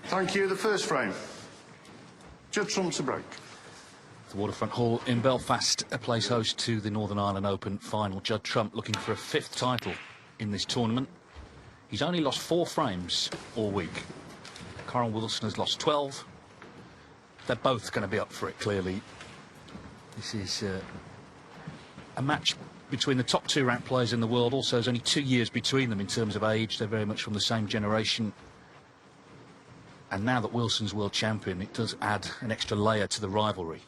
Thank you. The first frame. Judd trumps a break. The Waterfront Hall in Belfast, a place host to the Northern Ireland Open final. Judd Trump looking for a 5th title in this tournament. He's only lost 4 frames all week. Kyren Wilson has lost 12. They're both going to be up for it, clearly. This is a match between the top 2 ranked players in the world. Also, there's only 2 years between them in terms of age. They're very much from the same generation. And now that Wilson's world champion, it does add an extra layer to the rivalry.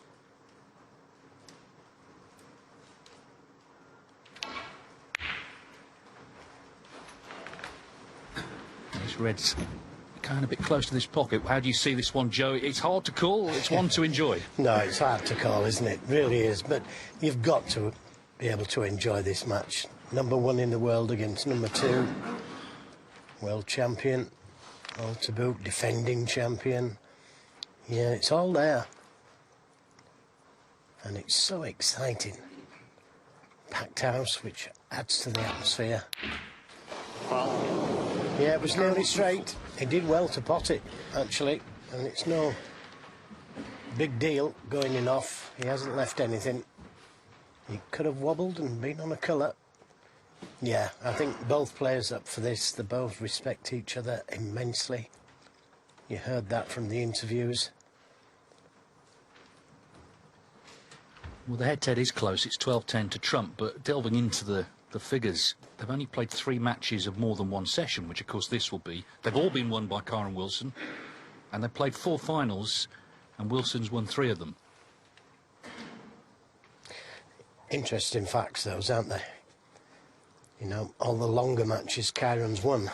This red's kind of a bit close to this pocket. How do you see this one, Joe? It's hard to call. It's one to enjoy. No, it's hard to call, isn't it? Really is. But you've got to be able to enjoy this match. Number 1 in the world against number 2. World champion. All to boot. Defending champion. Yeah, it's all there. And it's so exciting. Packed house, which adds to the atmosphere. Yeah, it was nearly straight. He did well to pot it, actually. And it's no big deal going in off. He hasn't left anything. He could have wobbled and been on a colour. Yeah, I think both players up for this. They both respect each other immensely. You heard that from the interviews. Well, the head-to-head is close. It's 12-10 to Trump, but delving into the figures, they've only played 3 matches of more than 1 session, which, of course, this will be. They've all been won by Kyren Wilson, and they've played 4 finals, and Wilson's won 3 of them. Interesting facts, those, aren't they? You know, all the longer matches Kyren's won.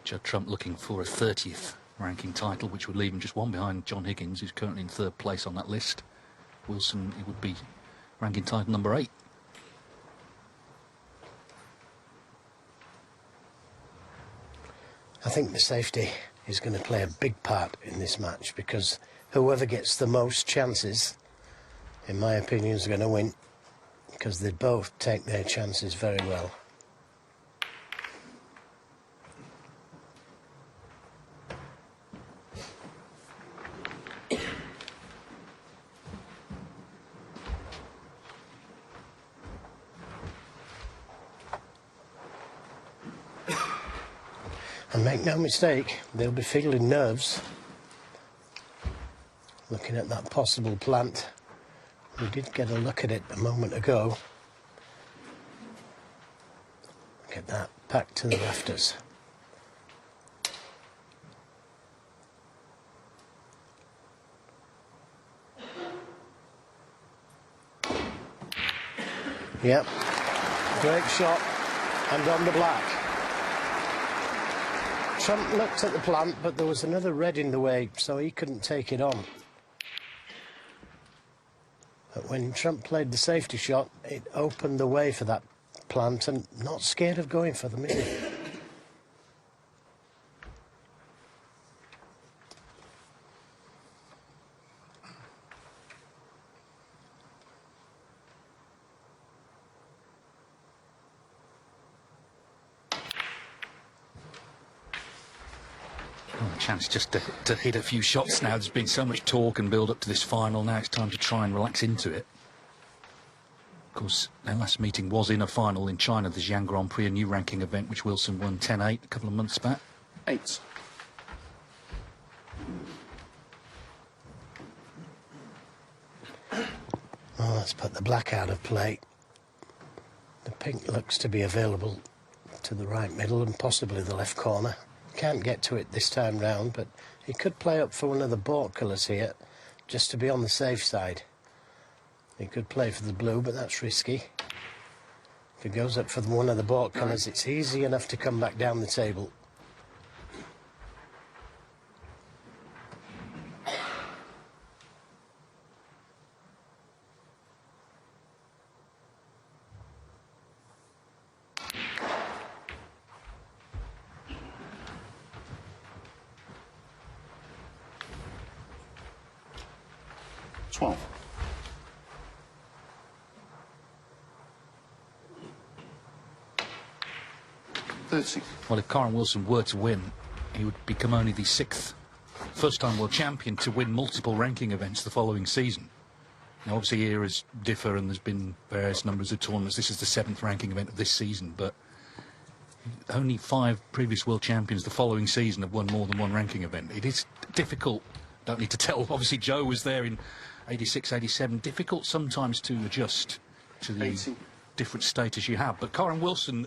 Judd Trump looking for a 30th ranking title, which would leave him just 1 behind John Higgins, who's currently in 3rd place on that list. Wilson, it would be ranking title number 8. I think the safety is going to play a big part in this match, because whoever gets the most chances, in my opinion, is going to win, because they both take their chances very well. And make no mistake, they'll be feeling nerves. Looking at that possible plant. We did get a look at it a moment ago. Look at that, packed to the rafters. Yep, great shot, and on the black. Trump looked at the plant, but there was another red in the way, so he couldn't take it on. But when Trump played the safety shot, it opened the way for that plant, and not scared of going for them, is he? Chance just to hit a few shots now. There's been so much talk and build up to this final. Now it's time to try and relax into it. Of course, their last meeting was in a final in China, the Xi'an Grand Prix, a new ranking event which Wilson won 10-8 a couple of months back. 8. Oh, let's put the black out of play. The pink looks to be available to the right middle and possibly the left corner. Can't get to it this time round, but he could play up for one of the board colours here, just to be on the safe side. He could play for the blue, but that's risky. If he goes up for one of the board colours, it's easy enough to come back down the table. 30. Well, if Kyren Wilson were to win, he would become only the 6th first-time world champion to win multiple ranking events the following season. Now, obviously, eras differ and there's been various numbers of tournaments. This is the 7th ranking event of this season, but only 5 previous world champions the following season have won more than one ranking event. It is difficult, don't need to tell. Obviously, Joe was there in 86, 87. Difficult sometimes to adjust to the 80. different status you have. But Kyren Wilson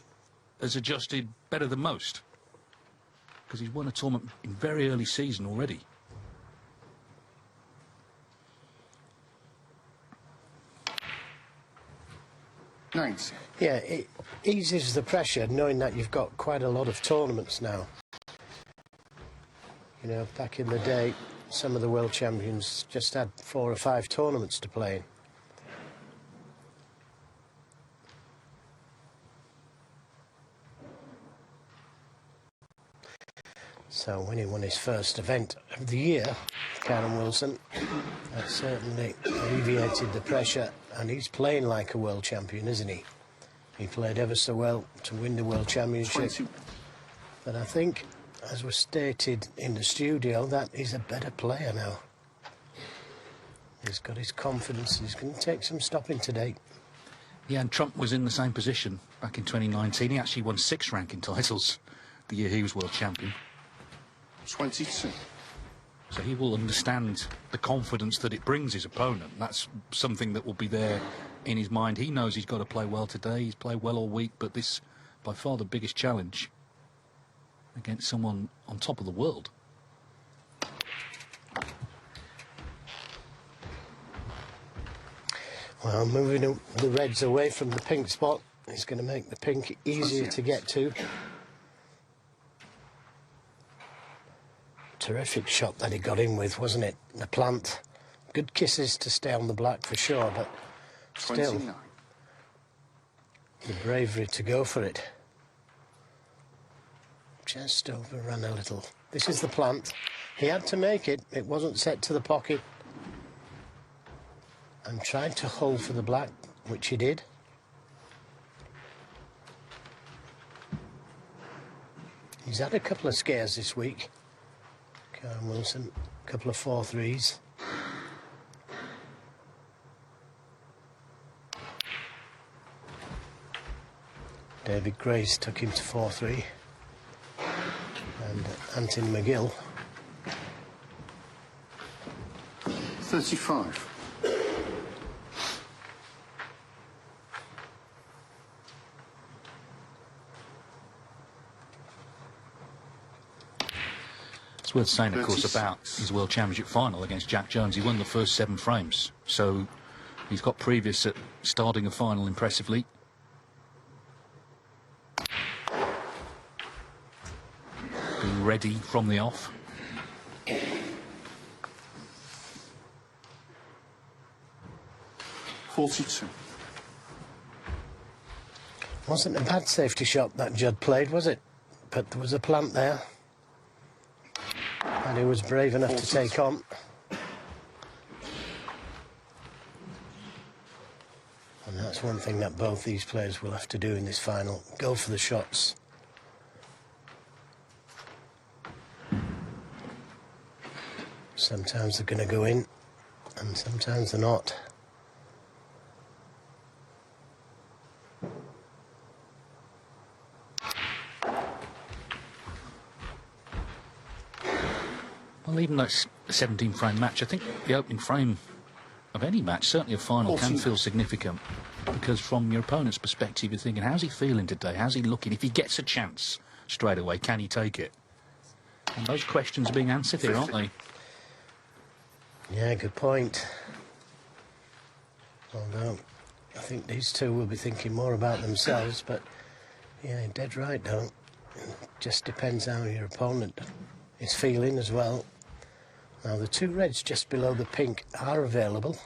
has adjusted better than most because he's won a tournament in very early season already. Nice. Yeah, it eases the pressure knowing that you've got quite a lot of tournaments now. You know, back in the day, some of the world champions just had 4 or 5 tournaments to play in. So when he won his first event of the year, Kyren Wilson, that certainly alleviated the pressure, and he's playing like a world champion, isn't he? He played ever so well to win the world championship. 20. But I think, as was stated in the studio, that he's a better player now. He's got his confidence. He's going to take some stopping today. Yeah, and Trump was in the same position back in 2019. He actually won 6 ranking titles the year he was world champion. 22. So he will understand the confidence that it brings his opponent. That's something that will be there in his mind. He knows he's got to play well today. He's played well all week, but this, by far, the biggest challenge against someone on top of the world. Well, moving the reds away from the pink spot is going to make the pink easier to get to. Terrific shot that he got in with, wasn't it? The plant. Good kisses to stay on the black for sure, but still, 29. the bravery to go for it. Just overrun a little. This is the plant. He had to make it. It wasn't set to the pocket. And tried to hold for the black, which he did. He's had a couple of scares this week. Kyren Wilson, a couple of 4-3s. David Grace took him to 4-3. And Anthony McGill. 35. It's worth saying, of course, about his World Championship final against Jack Jones. He won the first 7 frames, so he's got previous at starting a final impressively. Being ready from the off. .42. Wasn't a bad safety shot that Judd played, was it? But there was a plant there. And he was brave enough to take on. And that's one thing that both these players will have to do in this final. Go for the shots. Sometimes they're going to go in, and sometimes they're not. Well, even though it's a 17-frame match, I think the opening frame of any match, certainly a final, can feel significant. Because from your opponent's perspective, you're thinking, how's he feeling today? How's he looking? If he gets a chance straight away, can he take it? And those questions are being answered here, aren't they? Yeah, good point. Although, I think these two will be thinking more about themselves, but, yeah, dead right, though. It just depends how your opponent is feeling as well. Now, the 2 reds just below the pink are available.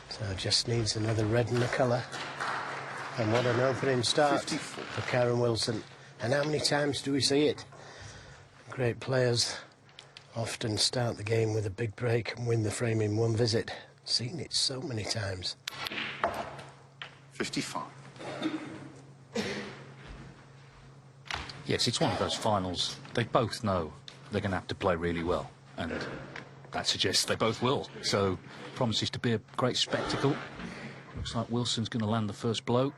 So just needs another red and a colour. And what an opening start 54. for Kyren Wilson. And how many times do we see it? Great players Often start the game with a big break and win the frame in one visit. Seen it so many times. 55. Yes, it's one of those finals. They both know they're going to have to play really well, and that suggests they both will. So, promises to be a great spectacle. Looks like Wilson's going to land the first blow.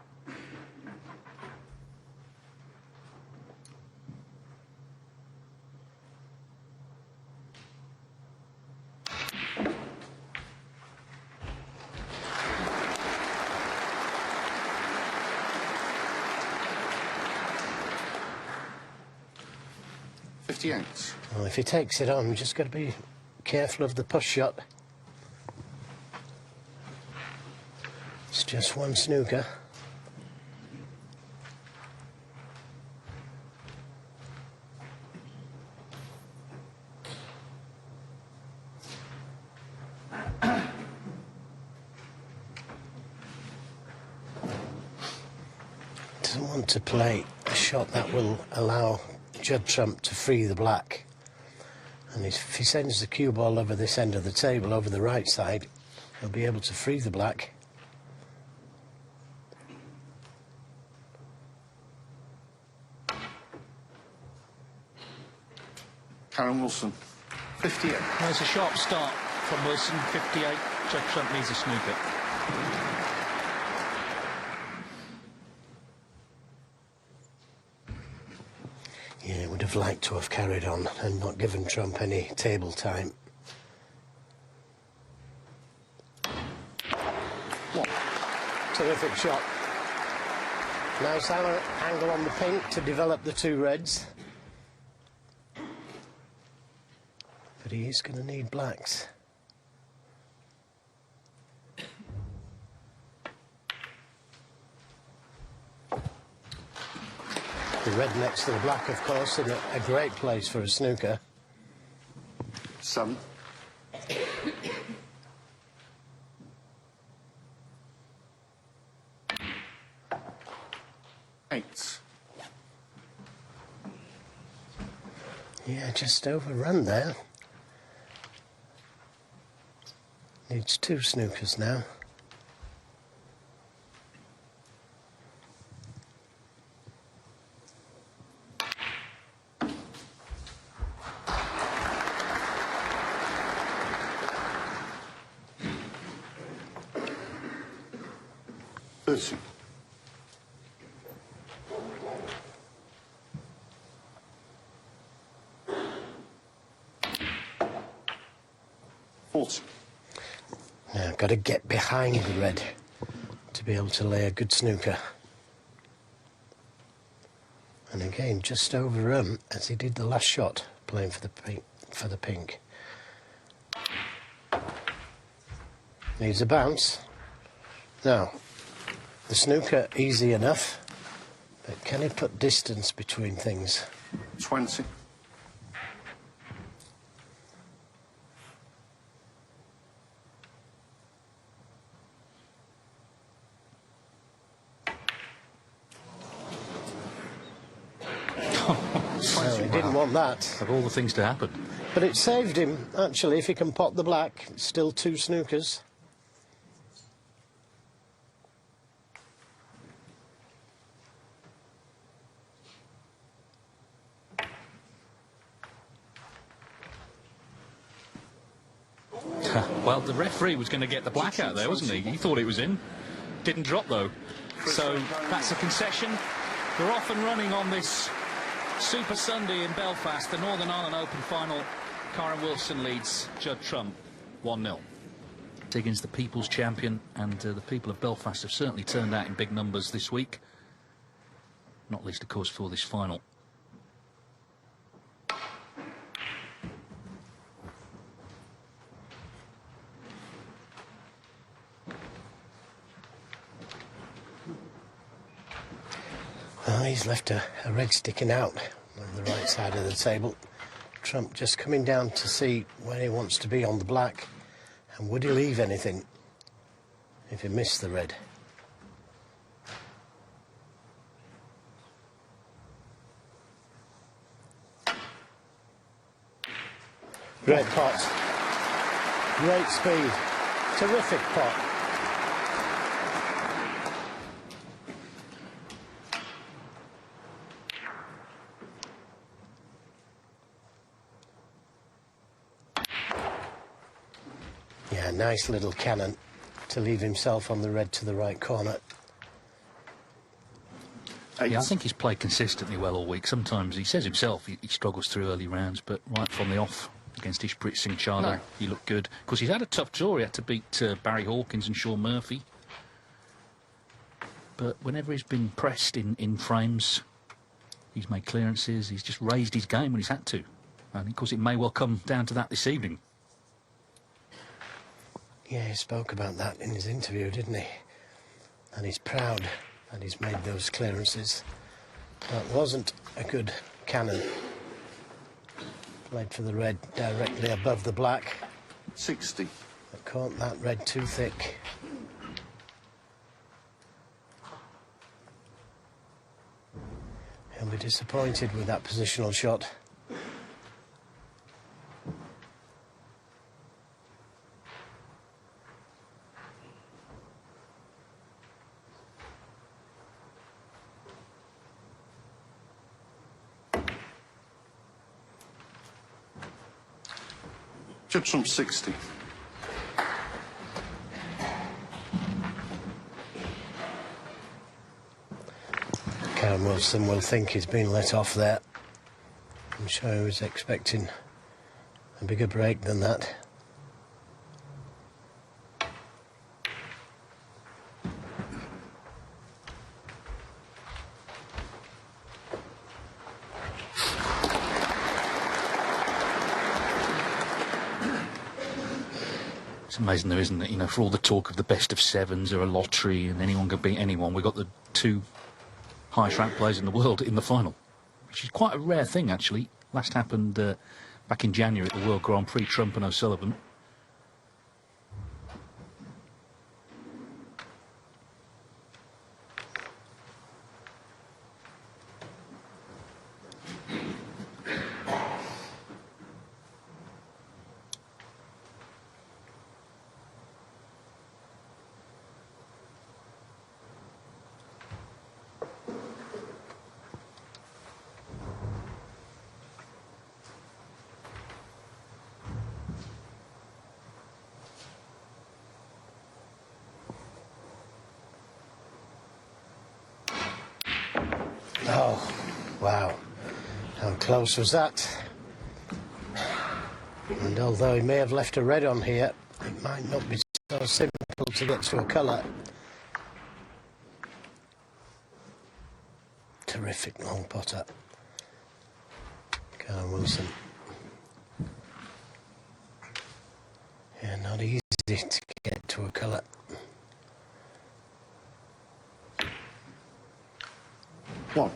Well, if he takes it on, you just got to be careful of the push shot. It's just one snooker. Doesn't want to play a shot that will allow Judd Trump to free the black, and if he sends the cue ball over this end of the table, over the right side, he'll be able to free the black. Kyren Wilson, 58. There's a sharp start from Wilson, 58. Judd Trump needs a snooker. Yeah, would have liked to have carried on and not given Trump any table time. What? Terrific shot. Nice angle on the pink to develop the two reds. But he is going to need blacks. The red next to the black, of course, in a great place for a snooker. 7. Eight. Yeah, just overrun there. Needs two snookers now. Thirty. 40. Now, got to get behind the red to be able to lay a good snooker. And again, just overrun as he did the last shot, playing for the pink. Needs a bounce. Now, the snooker easy enough, but can he put distance between things? 20. Well, he didn't want that. Of all the things to happen. But it saved him, actually, if he can pot the black. It's still two snookers. Well, the referee was going to get the black out there, wasn't he? He thought it was in. Didn't drop, though. So that's a concession. They're off and running on this Super Sunday in Belfast, the Northern Ireland Open final. Kyren Wilson leads Judd Trump 1-0. Higgins, the people's champion, and the people of Belfast have certainly turned out in big numbers this week. Not least, of course, for this final. Well, he's left a red sticking out on the right side of the table. Trump just coming down to see where he wants to be on the black, and would he leave anything if he missed the red? Great pot. Great speed. Terrific pot. Yeah, nice little cannon to leave himself on the red to the right corner. Yeah, I think he's played consistently well all week. Sometimes he says himself he struggles through early rounds, but right from the off against Ishpreet Singh Chadha, he looked good. Of course, he's had a tough draw. He had to beat Barry Hawkins and Sean Murphy. But whenever he's been pressed in frames, he's made clearances. He's just raised his game when he's had to. And of course, it may well come down to that this evening. Yeah, he spoke about that in his interview, didn't he? And he's proud that he's made those clearances. That wasn't a good cannon. Played for the red directly above the black. 60. But caught that red too thick. He'll be disappointed with that positional shot. Judd Trump 60. Kyren Wilson will think he's been let off there. I'm sure he was expecting a bigger break than that. It's amazing though, isn't it? You know, for all the talk of the best of sevens or a lottery and anyone could beat anyone, we've got the two highest ranked players in the world in the final, which is quite a rare thing actually. Last happened back in January at the World Grand Prix, Trump and O'Sullivan. Oh, wow. How close was that? And although he may have left a red on here, it might not be so simple to get to a colour. Terrific long potter. Kyren Wilson. Yeah, not easy to get to a colour. One.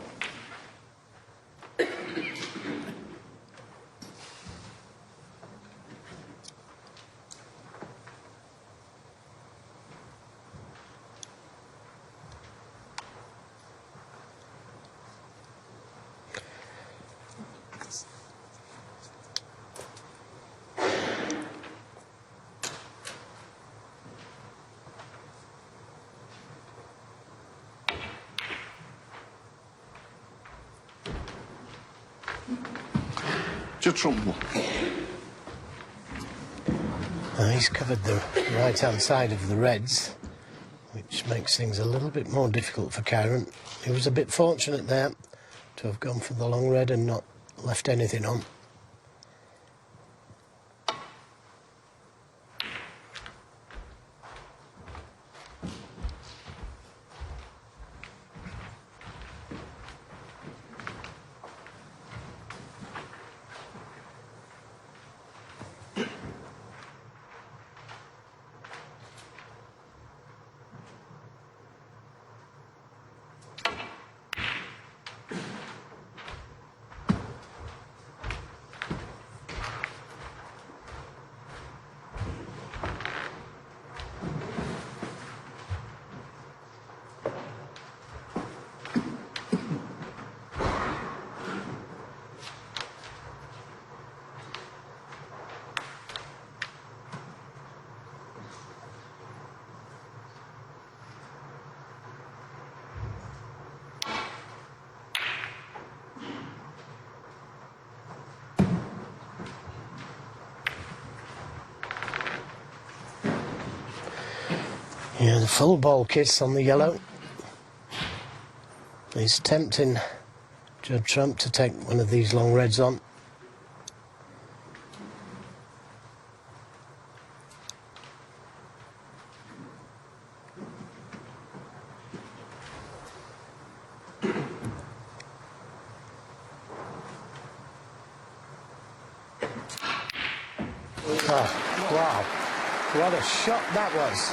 Judd Trump 1. He's covered the right-hand side of the reds, which makes things a little bit more difficult for Kyren. He was a bit fortunate there to have gone for the long red and not left anything on. Yeah, the full ball kiss on the yellow. He's tempting Judd Trump to take one of these long reds on. Oh, wow. What a shot that was.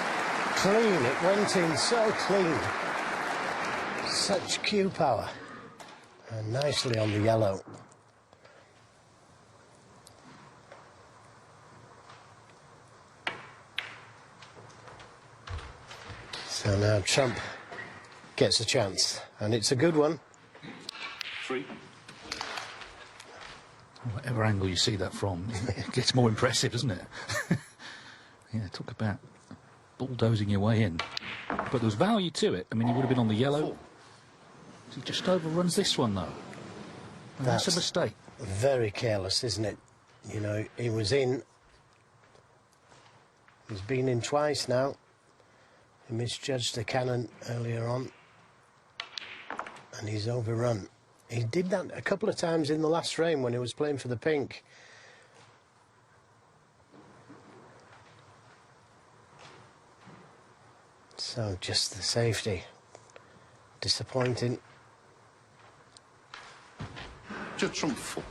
Clean. It went in so clean. Such cue power. And nicely on the yellow. So now Trump gets a chance. And it's a good one. 3. Whatever angle you see that from, it gets more impressive, doesn't it? Yeah, talk about bulldozing your way in. But there was value to it. I mean, he would have been on the yellow. He just overruns this one, though. And that's a mistake. Very careless, isn't it? You know, he was in. He's been in twice now. He misjudged the cannon earlier on. And he's overrun. He did that a couple of times in the last frame when he was playing for the pink. So just the safety. Disappointing. Judd Trump 4.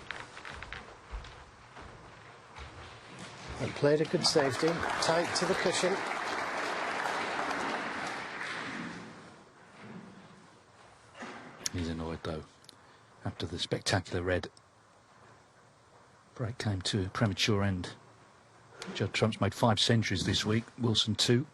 But played a good safety. Tight to the cushion. He's annoyed, though. After the spectacular red break came to a premature end. Judd Trump's made 5 centuries this week, Wilson 2.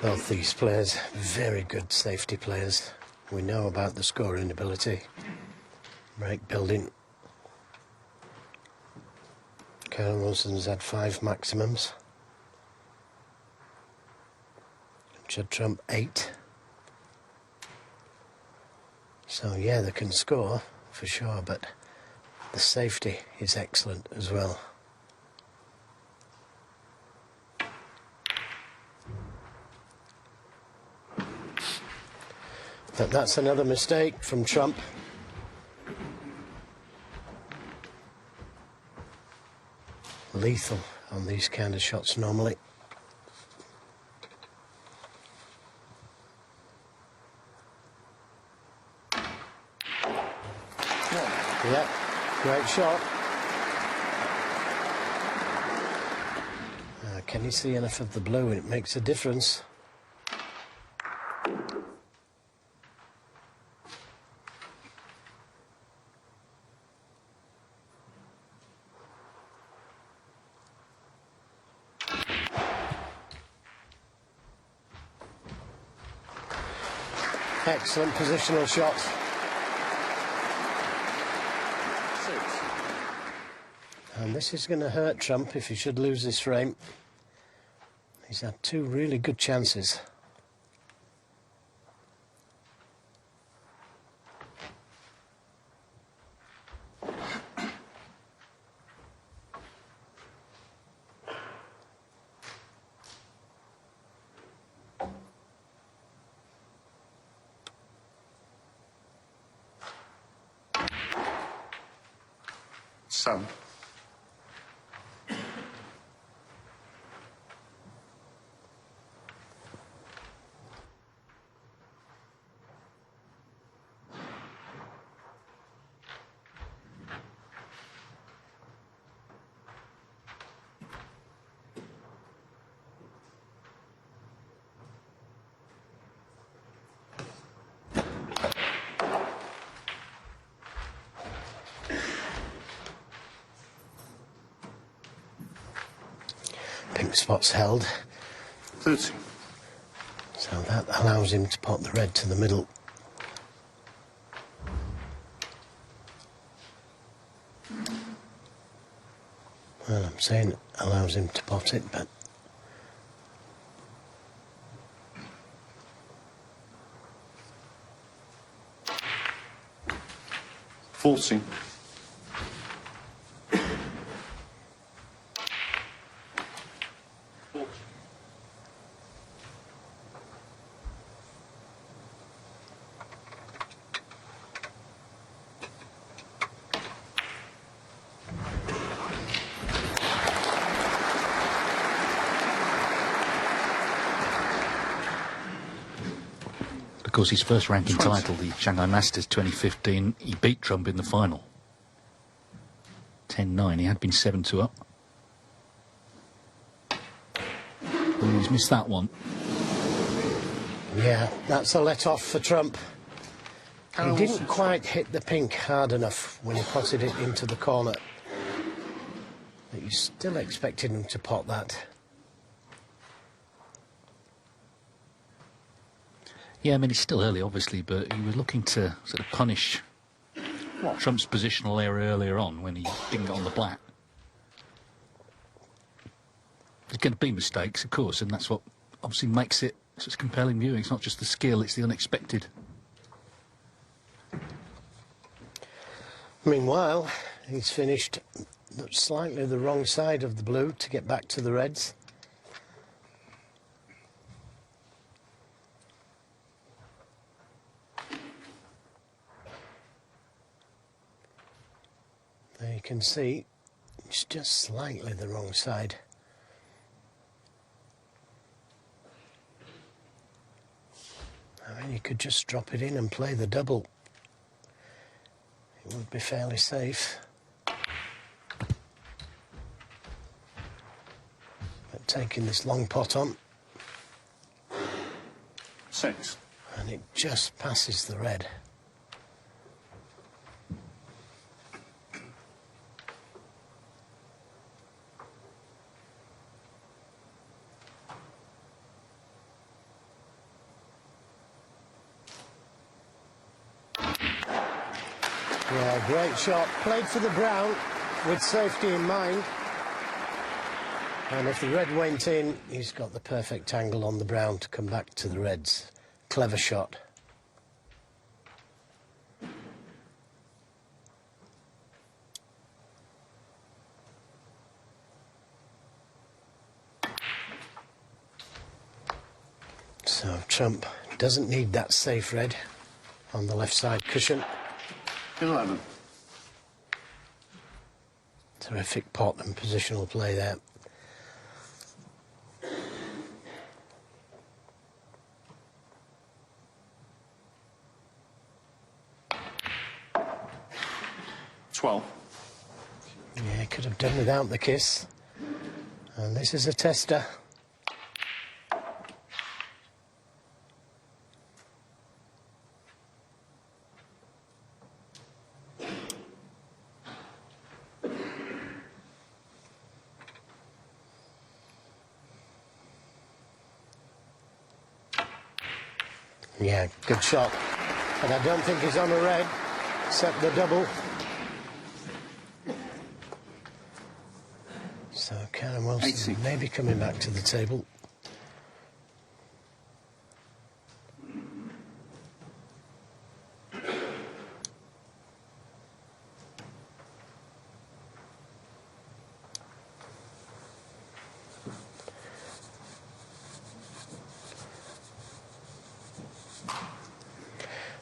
Both these players, very good safety players. We know about the scoring ability. Break building. Kyren Wilson's had 5 maximums. Judd Trump 8. So yeah, they can score for sure, but the safety is excellent as well. But that's another mistake from Trump. Lethal on these kind of shots normally. Yeah, great shot. Can you see enough of the blue? It makes a difference. Excellent positional shot. 6. And this is going to hurt Trump if he should lose this frame. He's had 2 really good chances. Sam. Pink spot's held. 30. So that allows him to put the red to the middle. Well, I'm saying it allows him to pot it, but 40. Of course, his first ranking 20. title, the Shanghai Masters 2015, he beat Trump in the final. 10-9, he had been 7-2 up. And he's missed that one. Yeah, that's a let-off for Trump. He Kyren didn't quite hit the pink hard enough when he potted it into the corner. But you still expected him to pot that. Yeah, I mean, it's still early, obviously, but he was looking to sort of punish Trump's positional error earlier on when he didn't get on the black. There's going to be mistakes, of course, and that's what obviously makes it such compelling viewing. It's not just the skill, it's the unexpected. Meanwhile, he's finished slightly the wrong side of the blue to get back to the reds. There you can see it's just slightly the wrong side. I mean, you could just drop it in and play the double. It would be fairly safe. But taking this long pot on, 6. and it just passes the red. Yeah, great shot. Played for the brown with safety in mind. And if the red went in, he's got the perfect angle on the brown to come back to the reds. Clever shot. So Trump doesn't need that safe red on the left side cushion. 11. Terrific pot and positional play there. Twelve. Yeah, could have done without the kiss. And this is a tester. Yeah, good shot. But I don't think he's on a red, except the double. So Kyren Wilson 80. maybe coming back to the table.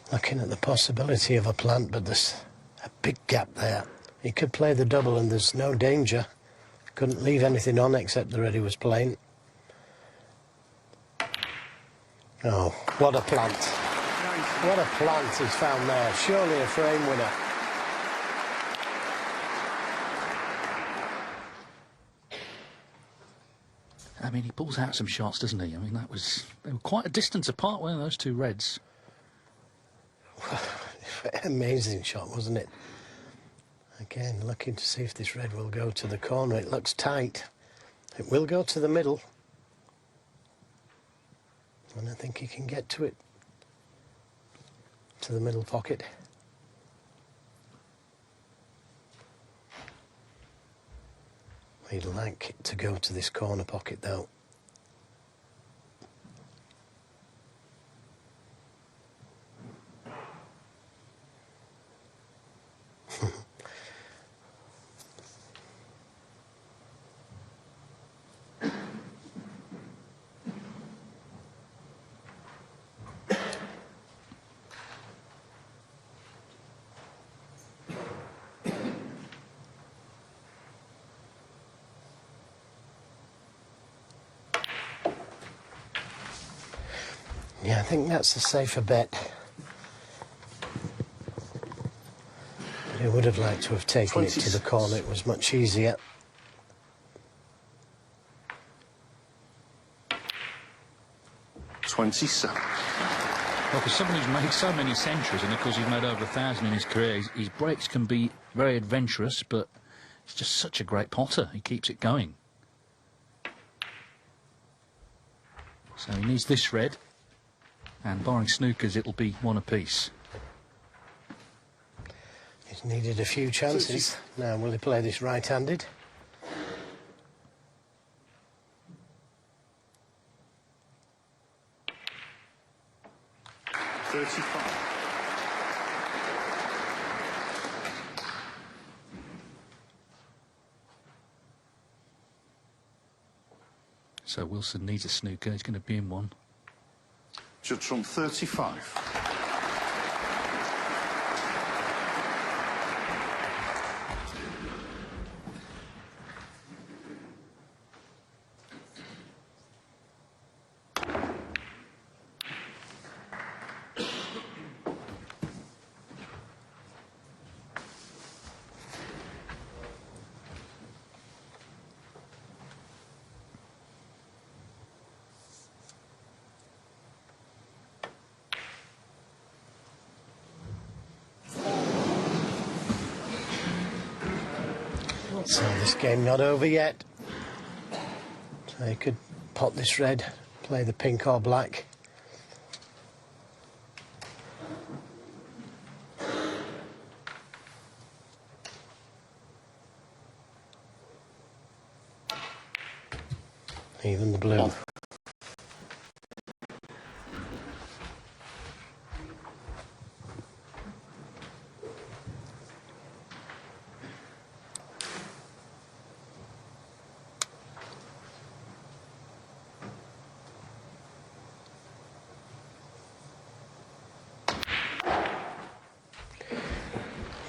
Looking at the possibility of a plant, but there's a big gap there. He could play the double and there's no danger. Couldn't leave anything on except the red he was playing. Oh, what a plant. What a plant he's found there. Surely a frame winner. I mean, he pulls out some shots, doesn't he? I mean, they were quite a distance apart, weren't those two reds? Amazing shot, wasn't it? Again, looking to see if this red will go to the corner. It looks tight. It will go to the middle. And I think he can get to it. To the middle pocket. He'd like it to go to this corner pocket, though. Yeah, I think that's a safer bet. But he would have liked to have taken it to the corner. It was much easier. 27. Well, for someone who's made so many centuries, and of course he's made over 1,000 in his career, his breaks can be very adventurous, but he's just such a great potter. He keeps it going. So he needs this red, and barring snookers, it'll be one apiece. He's needed a few chances. Now, will he play this right-handed? So Wilson needs a snooker. He's going to be in one. Judd Trump 35. So this game not over yet. So he could pot this red, play the pink or black. Even the blue.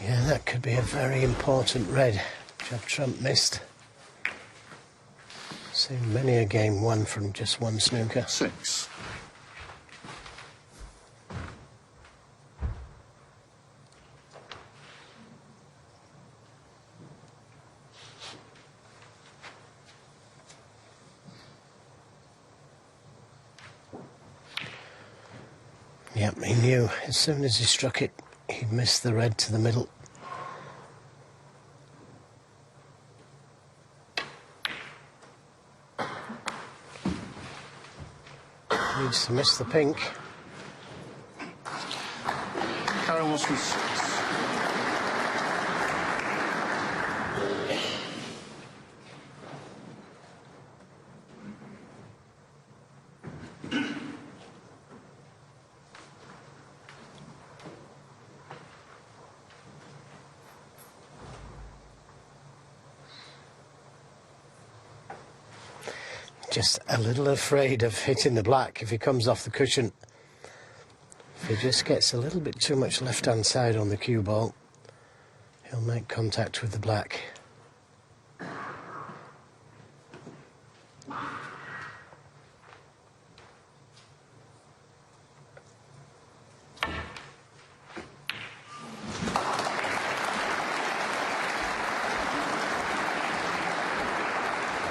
Yeah, that could be a very important red. Judd Trump missed. Seen many a game won from just one snooker. 6. Yep, he knew as soon as he struck it, he'd miss the red to the middle. Needs to miss the pink. Kyren was with 6. Just a little afraid of hitting the black if he comes off the cushion. If he just gets a little bit too much left-hand side on the cue ball, he'll make contact with the black.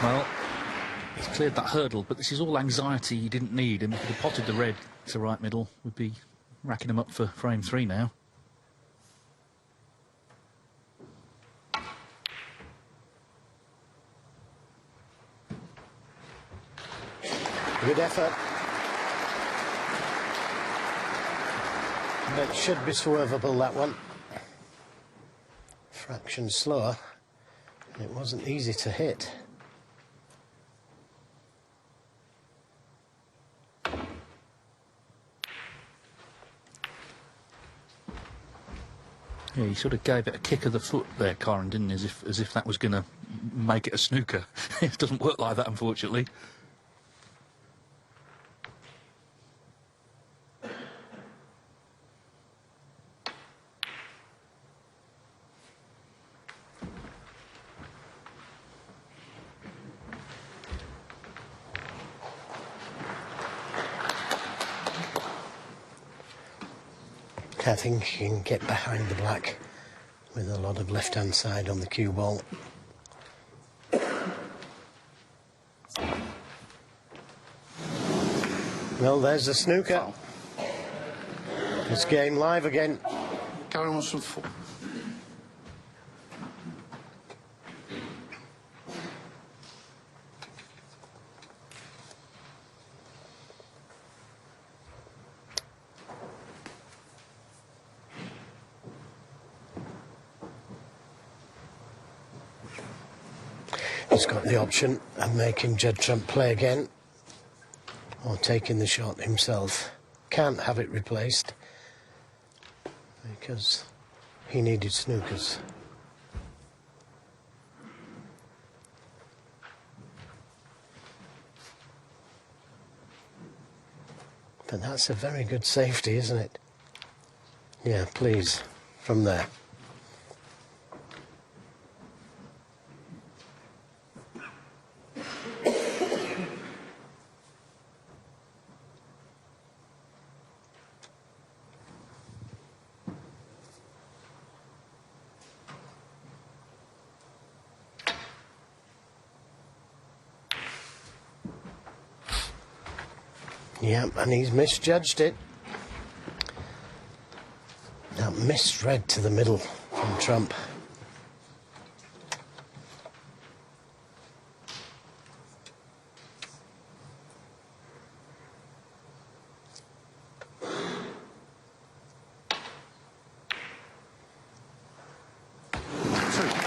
Well, he's cleared that hurdle, but this is all anxiety he didn't need, and if he'd potted the red to right middle, we'd be racking him up for frame 3 now. Good effort. But it should be swervable, that one. Fraction slower. It wasn't easy to hit. Yeah, he sort of gave it a kick of the foot there, Kyren, didn't he? As if that was going to make it a snooker. It doesn't work like that, unfortunately. I think he can get behind the black with a lot of left-hand side on the cue ball. Well, there's the snooker. Foul. It's game live again. Kyren wants some four. He's got the option of making Judd Trump play again or taking the shot himself. Can't have it replaced because he needed snookers. But that's a very good safety, isn't it? Yeah, please, from there. Yeah, and he's misjudged it. That misread to the middle from Trump.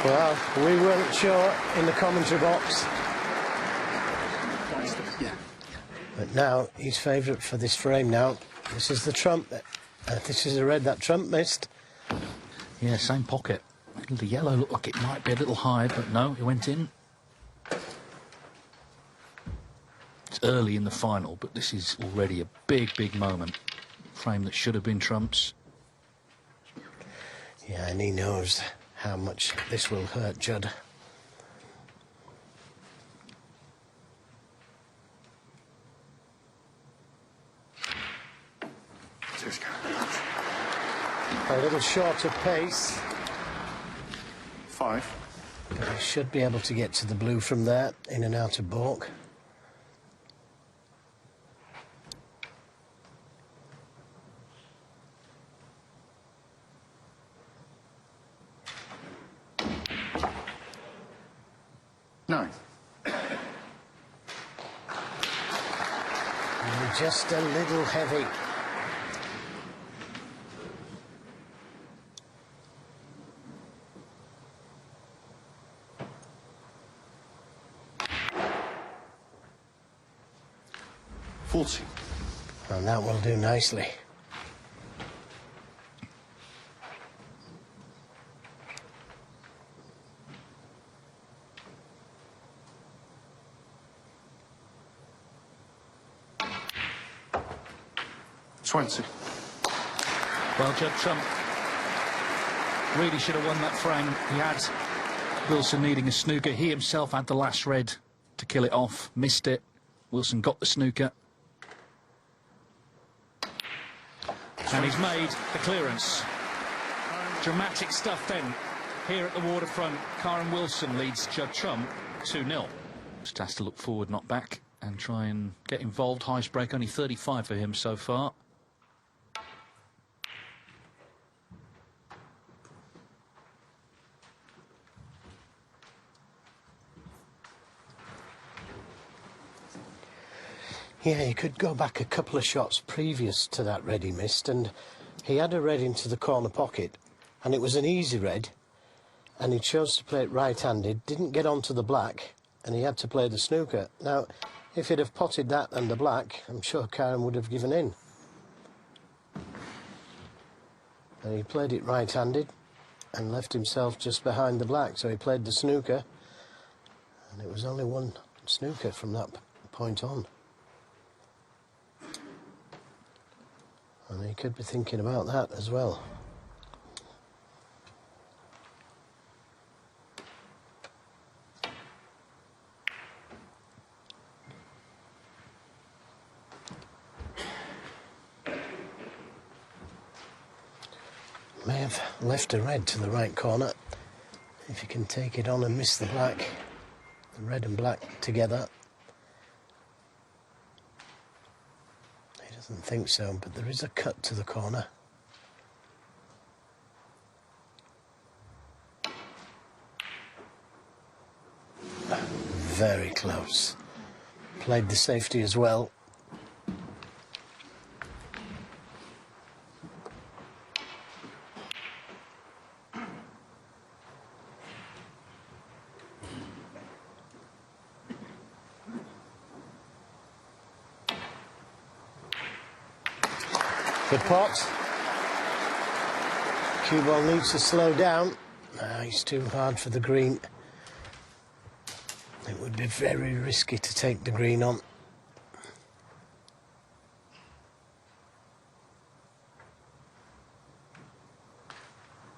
Well, we weren't sure in the commentary box. Yeah. But now he's favourite for this frame now. This is the Trump. This is a red that Trump missed. Yeah, same pocket. The yellow looked like it might be a little high, but no, it went in. It's early in the final, but this is already a big, big moment. Frame that should have been Trump's. Yeah, and he knows how much this will hurt Judd. Cheers, Kyren. A little short of pace. 5. But he should be able to get to the blue from there, in and out of baulk. Nine. And just a little heavy. Forty. And that will do nicely. $20. Well, Judd Trump really should have won that frame. He had Wilson needing a snooker. He himself had the last red to kill it off, missed it. Wilson got the snooker. And he's made the clearance. Dramatic stuff then. Here at the waterfront, Kyren Wilson leads Judd Trump 2-0. Just has to look forward, not back, and try and get involved. Highest break, only 35 for him so far. Yeah, you could go back a couple of shots previous to that red he missed, and he had a red into the corner pocket, and it was an easy red, and he chose to play it right-handed, didn't get onto the black, and he had to play the snooker. Now, if he'd have potted that and the black, I'm sure Kyren would have given in. And he played it right-handed and left himself just behind the black, so he played the snooker, and it was only one snooker from that point on. And he could be thinking about that as well. May have left a red to the right corner. If he can take it on and miss the black, the red and black together. He doesn't think so, but there is a cut to the corner. Very close. Played the safety as well. Good pot. Cue ball needs to slow down. He's too hard for the green. It would be very risky to take the green on.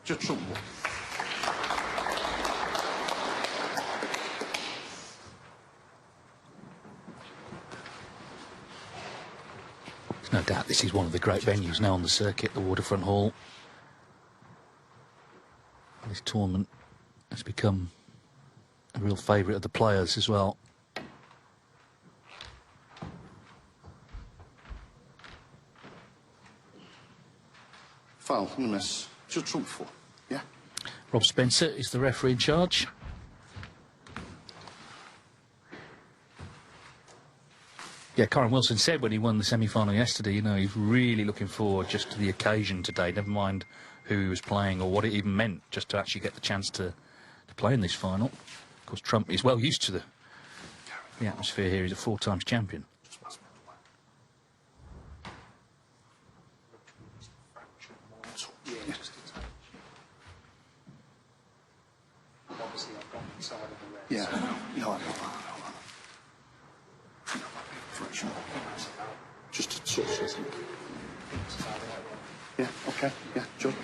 Judd Trump. There's no doubt this is one of the great venues now on the circuit, the Waterfront Hall. This tournament has become a real favourite of the players as well. Foul and a miss. Judd Trump 4. Yeah. Rob Spencer is the referee in charge. Yeah, Kyren Wilson said when he won the semi-final yesterday, you know, he's really looking forward just to the occasion today, never mind who he was playing or what it even meant, just to actually get the chance to play in this final. Of course, Trump is well used to the atmosphere here. He's a 4 times champion. Yeah, no, fraction. Just a touch, I think. Yeah, okay, yeah, Judd.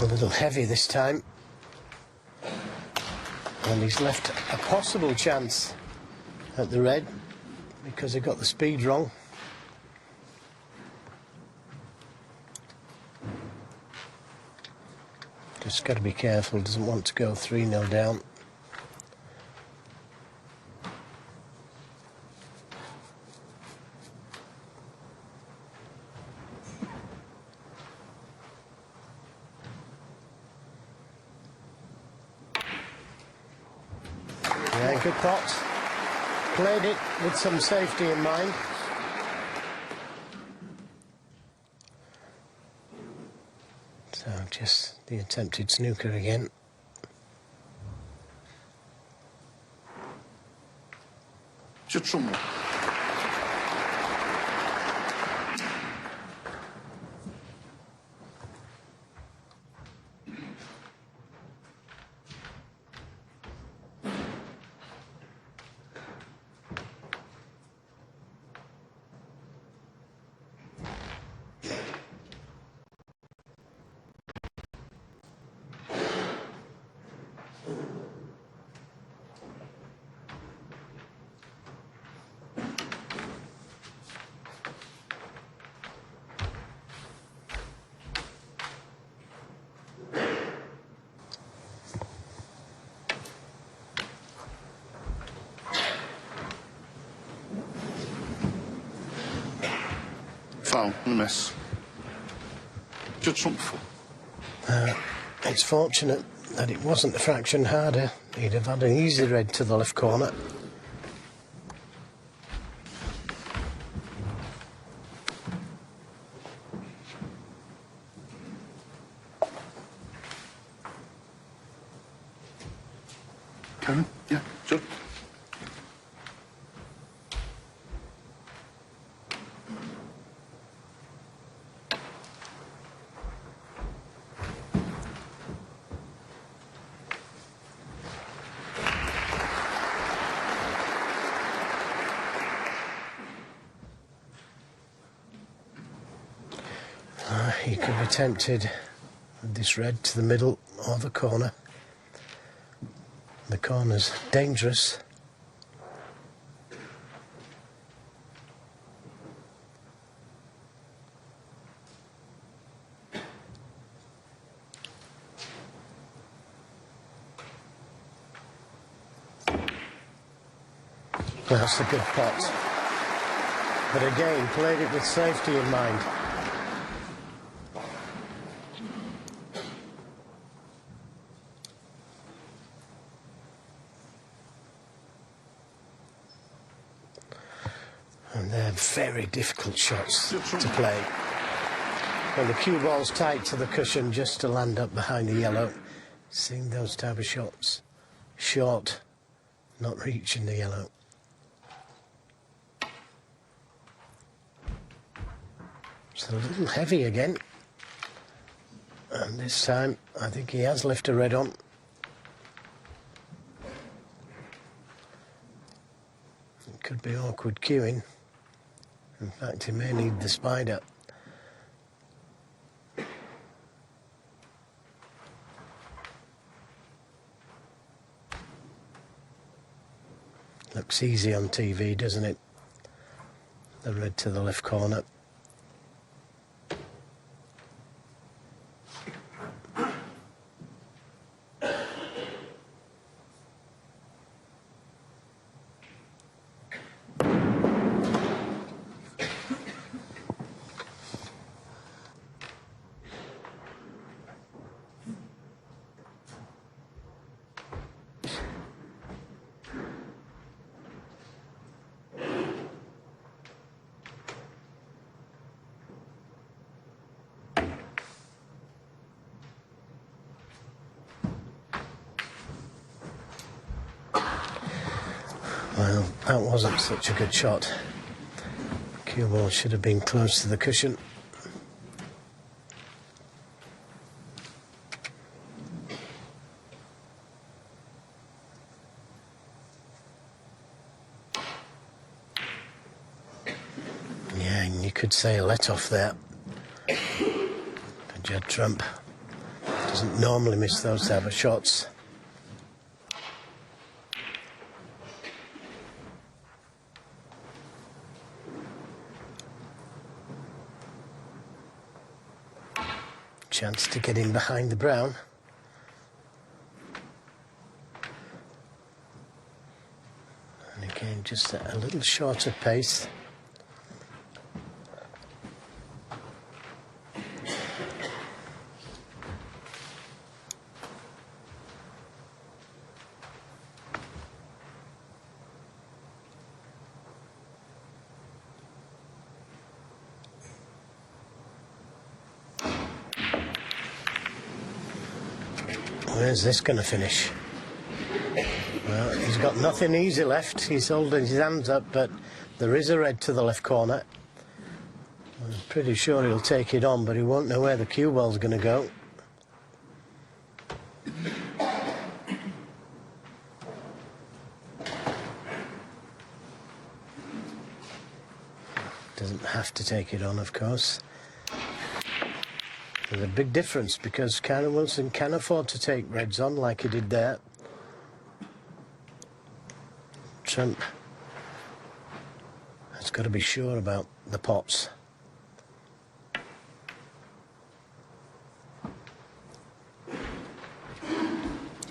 A little heavy this time. And he's left a possible chance at the red because he got the speed wrong. Just got to be careful, doesn't want to go 3-0 down. Yeah, good pot. Played it with some safety in mind. So just the attempted snooker again. Judd Trump. Foul and a miss. Judd Trump 4. It's fortunate that it wasn't a fraction harder. He'd have had an easy red to the left corner. Kyren? Yeah, Judd. He could be tempted with this red to the middle or the corner. The corner's dangerous. That's a good pot. But again, played it with safety in mind. And they're very difficult shots to play. When the cue ball's tight to the cushion just to land up behind the yellow. Seeing those type of shots. Short, not reaching the yellow. It's a little heavy again. And this time, I think he has left a red on. It could be awkward cueing. In fact, he may need the spider. Looks easy on TV, doesn't it? The red to the left corner. Well, that wasn't such a good shot. Cue ball should have been close to the cushion. Yeah, and you could say a let-off there. But Judd Trump doesn't normally miss those type of shots. Chance to get in behind the brown. And again, just a little shorter pace. Where's this going to finish? Well, he's got nothing easy left. He's holding his hands up, but there is a red to the left corner. I'm pretty sure he'll take it on, but he won't know where the cue ball's going to go. Doesn't have to take it on, of course. There's a big difference because Kyren Wilson can afford to take reds on like he did there. Trump has got to be sure about the pots.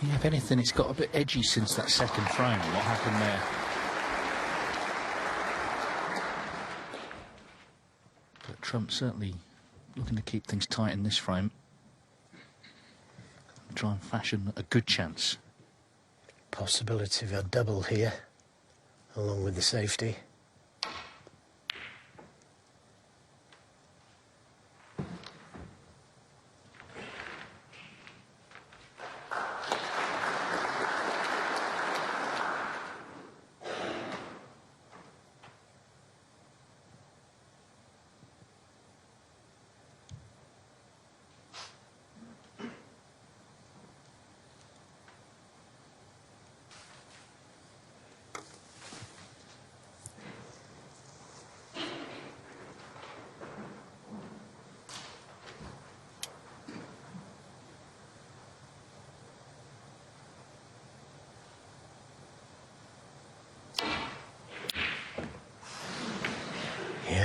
Yeah, if anything, it's got a bit edgy since that second frame. What happened there? But Trump certainly looking to keep things tight in this frame. Try and fashion a good chance. Possibility of a double here, along with the safety.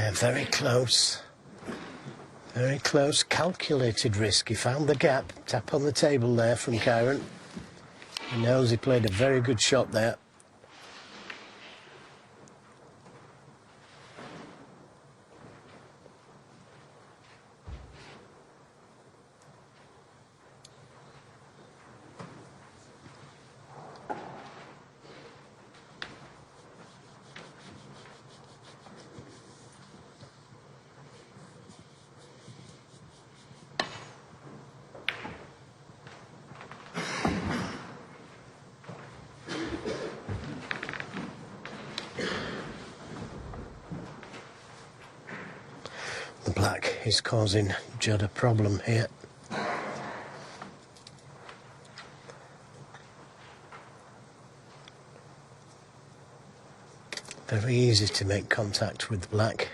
Yeah, very close. Very close, calculated risk. He found the gap. Tap on the table there from Kyren. He knows he played a very good shot there. The black is causing Judd a problem here. Very easy to make contact with black.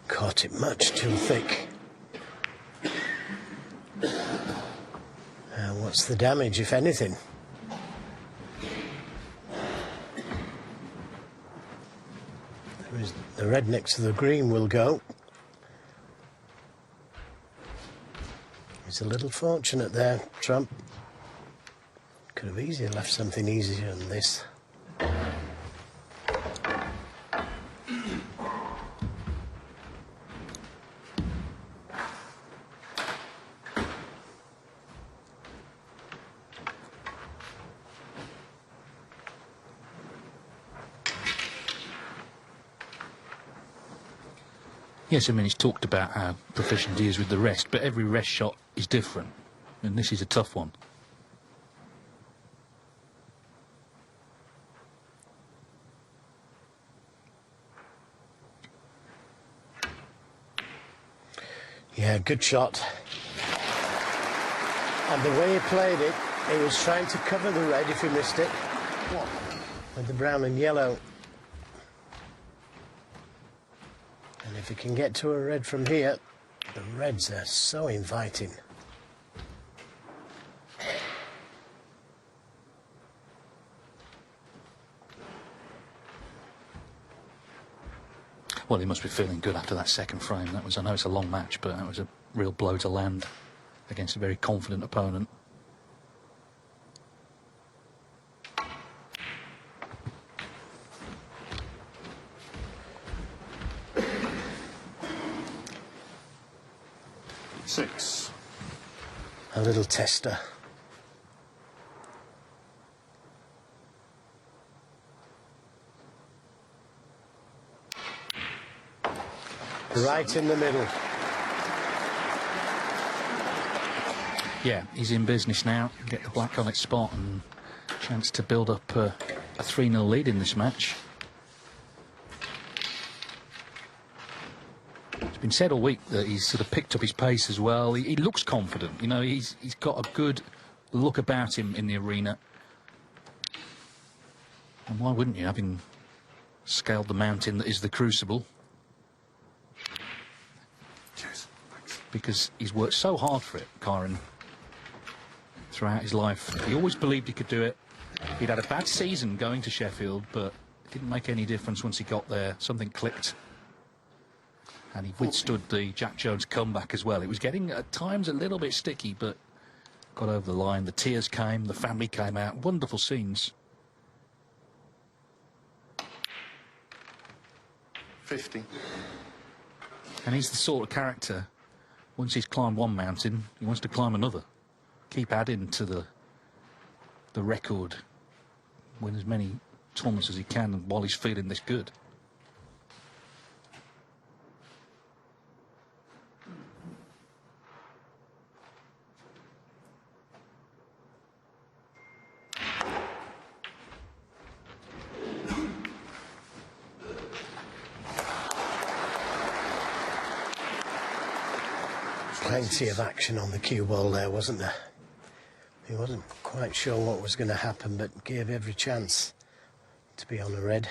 Caught it much too thick. What's the damage, if anything? The red next to the green will go. He's a little fortunate there, Trump. Could have easily left something easier than this. Yes, I mean, he's talked about how proficient he is with the rest, but every rest shot is different, and this is a tough one. Yeah, good shot. And the way he played it, he was trying to cover the red if he missed it. What? With the brown and yellow. And if he can get to a red from here, the reds are so inviting. Well, he must be feeling good after that second frame. That was, I know it's a long match, but that was a real blow to land against a very confident opponent. Six. A little tester. Right in the middle. Yeah, he's in business now. Get the black on its spot and chance to build up a 3-0 lead in this match. It's been said all week that he's sort of picked up his pace as well. He looks confident. You know, he's got a good look about him in the arena. And why wouldn't you, having scaled the mountain that is the Crucible? Cheers. Thanks. Because he's worked so hard for it, Kyren, throughout his life. He always believed he could do it. He'd had a bad season going to Sheffield, but it didn't make any difference once he got there. Something clicked. And he withstood the Jack Jones comeback as well. It was getting, at times, a little bit sticky, but got over the line. The tears came, the family came out. Wonderful scenes. 50. And he's the sort of character, once he's climbed one mountain, he wants to climb another. Keep adding to the record. Win as many tournaments as he can while he's feeling this good. Plenty of action on the cue ball there, wasn't there? He wasn't quite sure what was going to happen, but gave every chance to be on a red.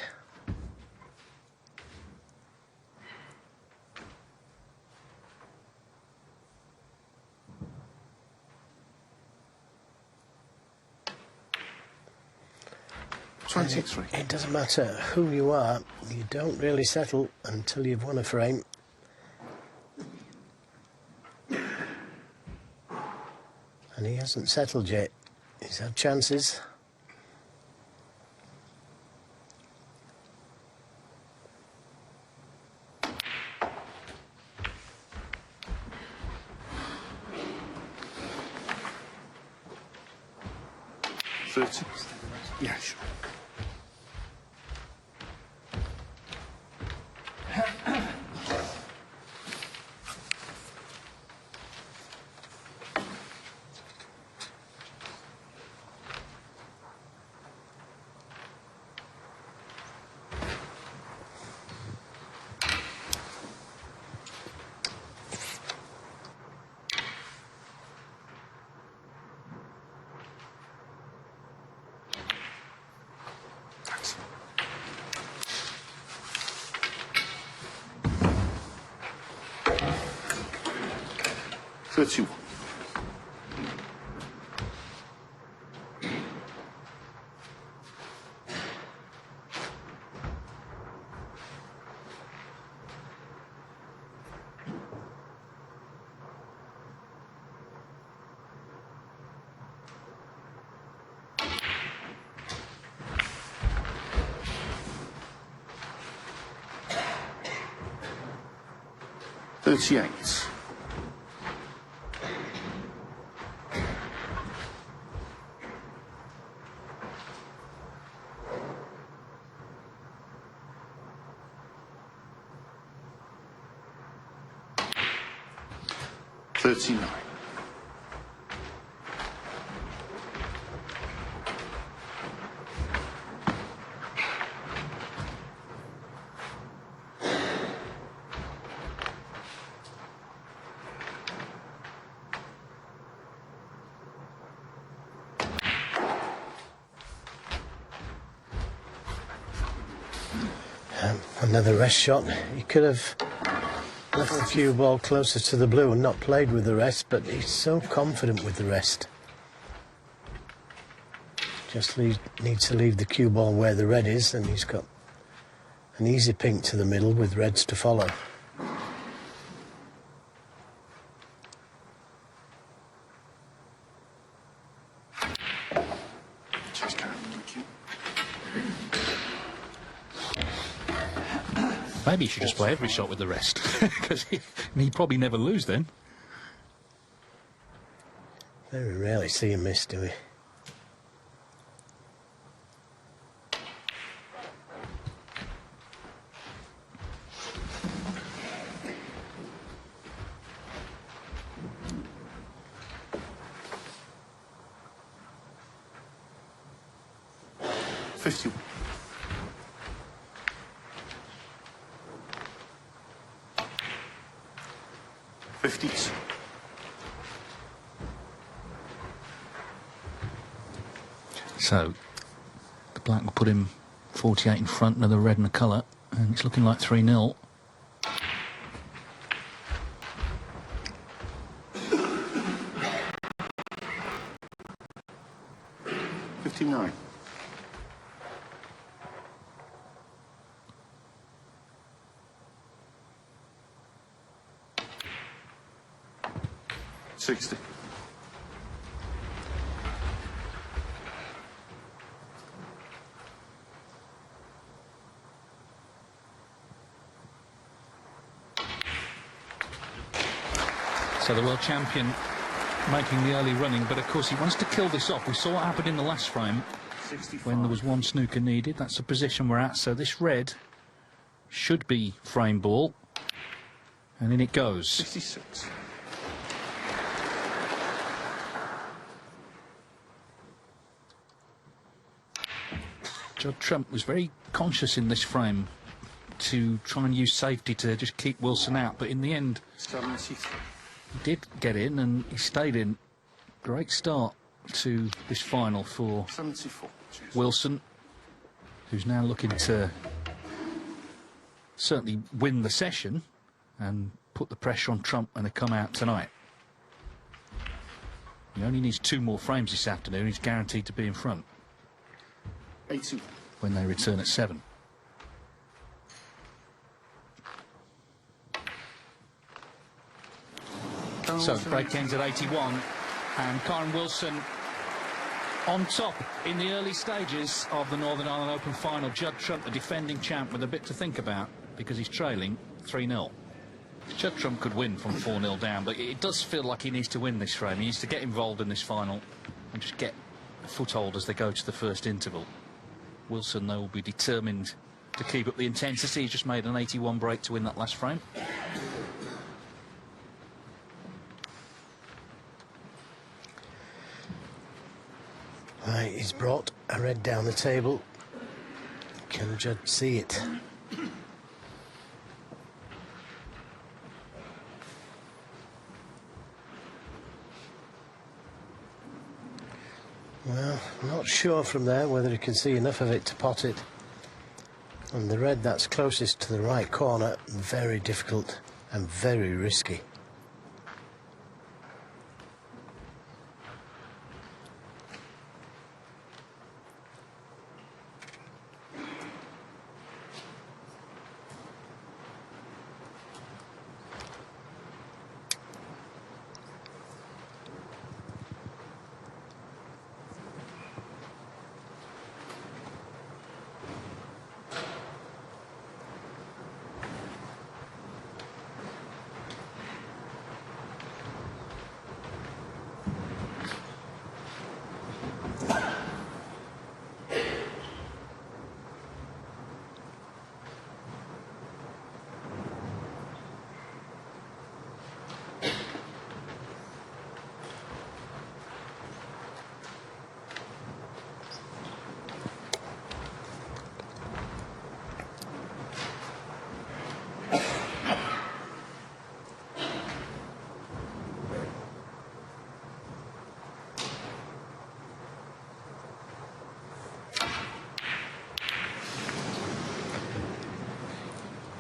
23. It doesn't matter who you are, you don't really settle until you've won a frame. And he hasn't settled yet. He's had chances. Yeah, sure. Thanks. $31. $38. $39. Another rest shot. He could have left the cue ball closer to the blue and not played with the rest, but he's so confident with the rest. Just needs to leave the cue ball where the red is, and he's got an easy pink to the middle with reds to follow. Cheers, Kyren. Thank you. Maybe he should just play every shot with the rest, because he'd probably never lose then. Very rarely see him miss, do we? $51. $50s. So, the black will put him 48 in front, another red and a colour, and it's looking like 3-0. $59. $60. So the world champion making the early running, but of course he wants to kill this off. We saw what happened in the last frame 65. when there was one snooker needed. That's the position we're at. So this red should be frame ball, and in it goes. 66. Judd Trump was very conscious in this frame to try and use safety to just keep Wilson out, but in the end 73. he did get in and he stayed in. Great start to this final for 74. Cheers. Wilson, who's now looking to certainly win the session and put the pressure on Trump and to come out tonight. He only needs 2 more frames this afternoon. He's guaranteed to be in front. 81. when they return at 7. So the break ends at 81, and Kyren Wilson on top in the early stages of the Northern Ireland Open final. Judd Trump, the defending champ, with a bit to think about because he's trailing 3-0. Judd Trump could win from 4-0 down, but it does feel like he needs to win this frame. He needs to get involved in this final and just get a foothold as they go to the first interval. Wilson, though, will be determined to keep up the intensity. He's just made an 81 break to win that last frame. Right, he's brought a red down the table. Can Judd see it? Well, not sure from there whether he can see enough of it to pot it. And the red that's closest to the right corner, very difficult and very risky.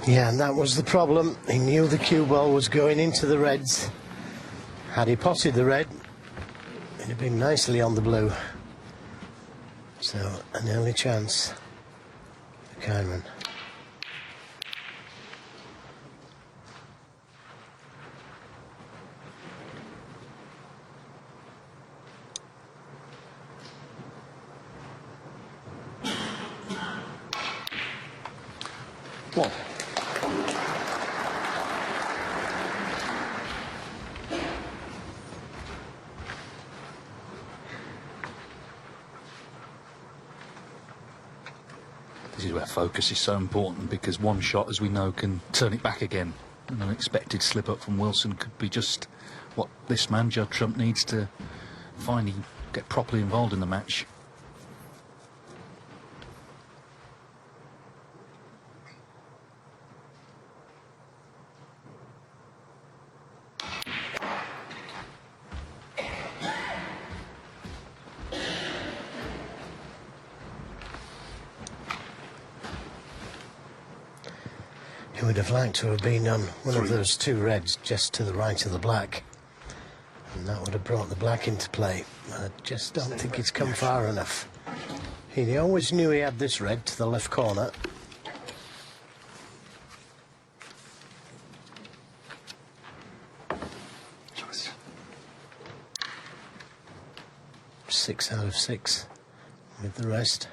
Yeah, and that was the problem. He knew the cue ball was going into the reds. Had he potted the red, it'd have been nicely on the blue. So, an early chance for Kyren. What? This is where focus is so important, because one shot, as we know, can turn it back again. An unexpected slip up from Wilson could be just what this man, Judd Trump, needs to finally get properly involved in the match. He would have liked to have been on one of those two reds just to the right of the black, and that would have brought the black into play. I just don't think it's come far enough. He always knew he had this red to the left corner. Choice. 6 out of 6 with the rest.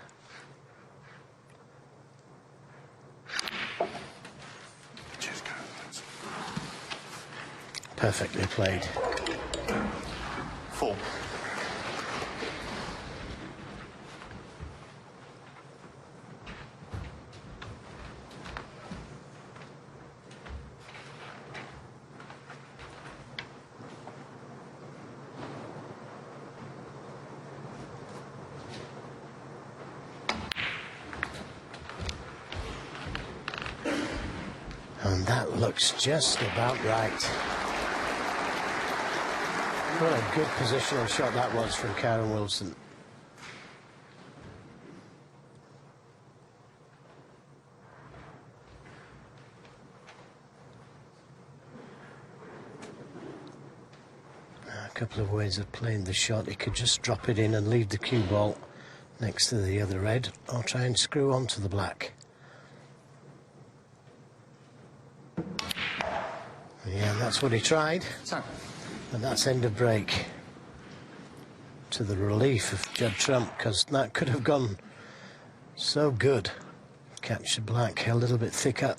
Perfectly played. 4. And that looks just about right. What a good positional shot that was from Kyren Wilson. A couple of ways of playing the shot. He could just drop it in and leave the cue ball next to the other red, or try and screw onto the black. Yeah, that's what he tried, So, and that's end of break. To the relief of Judd Trump, because that could have gone so good. Catch the black a little bit thicker.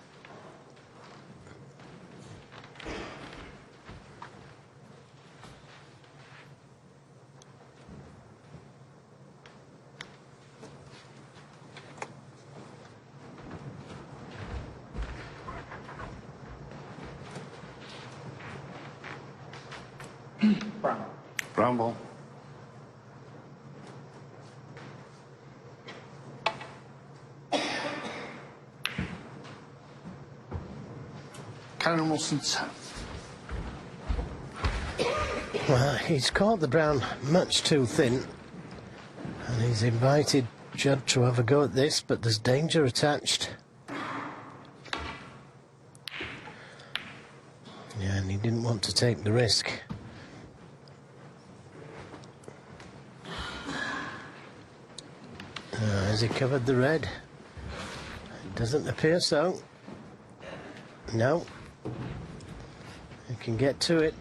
brown ball. Kyren Wilson's. Well, he's caught the brown much too thin, and he's invited Judd to have a go at this, but there's danger attached. Yeah, and he didn't want to take the risk. Has he covered the red? It doesn't appear so. No. He can get to it.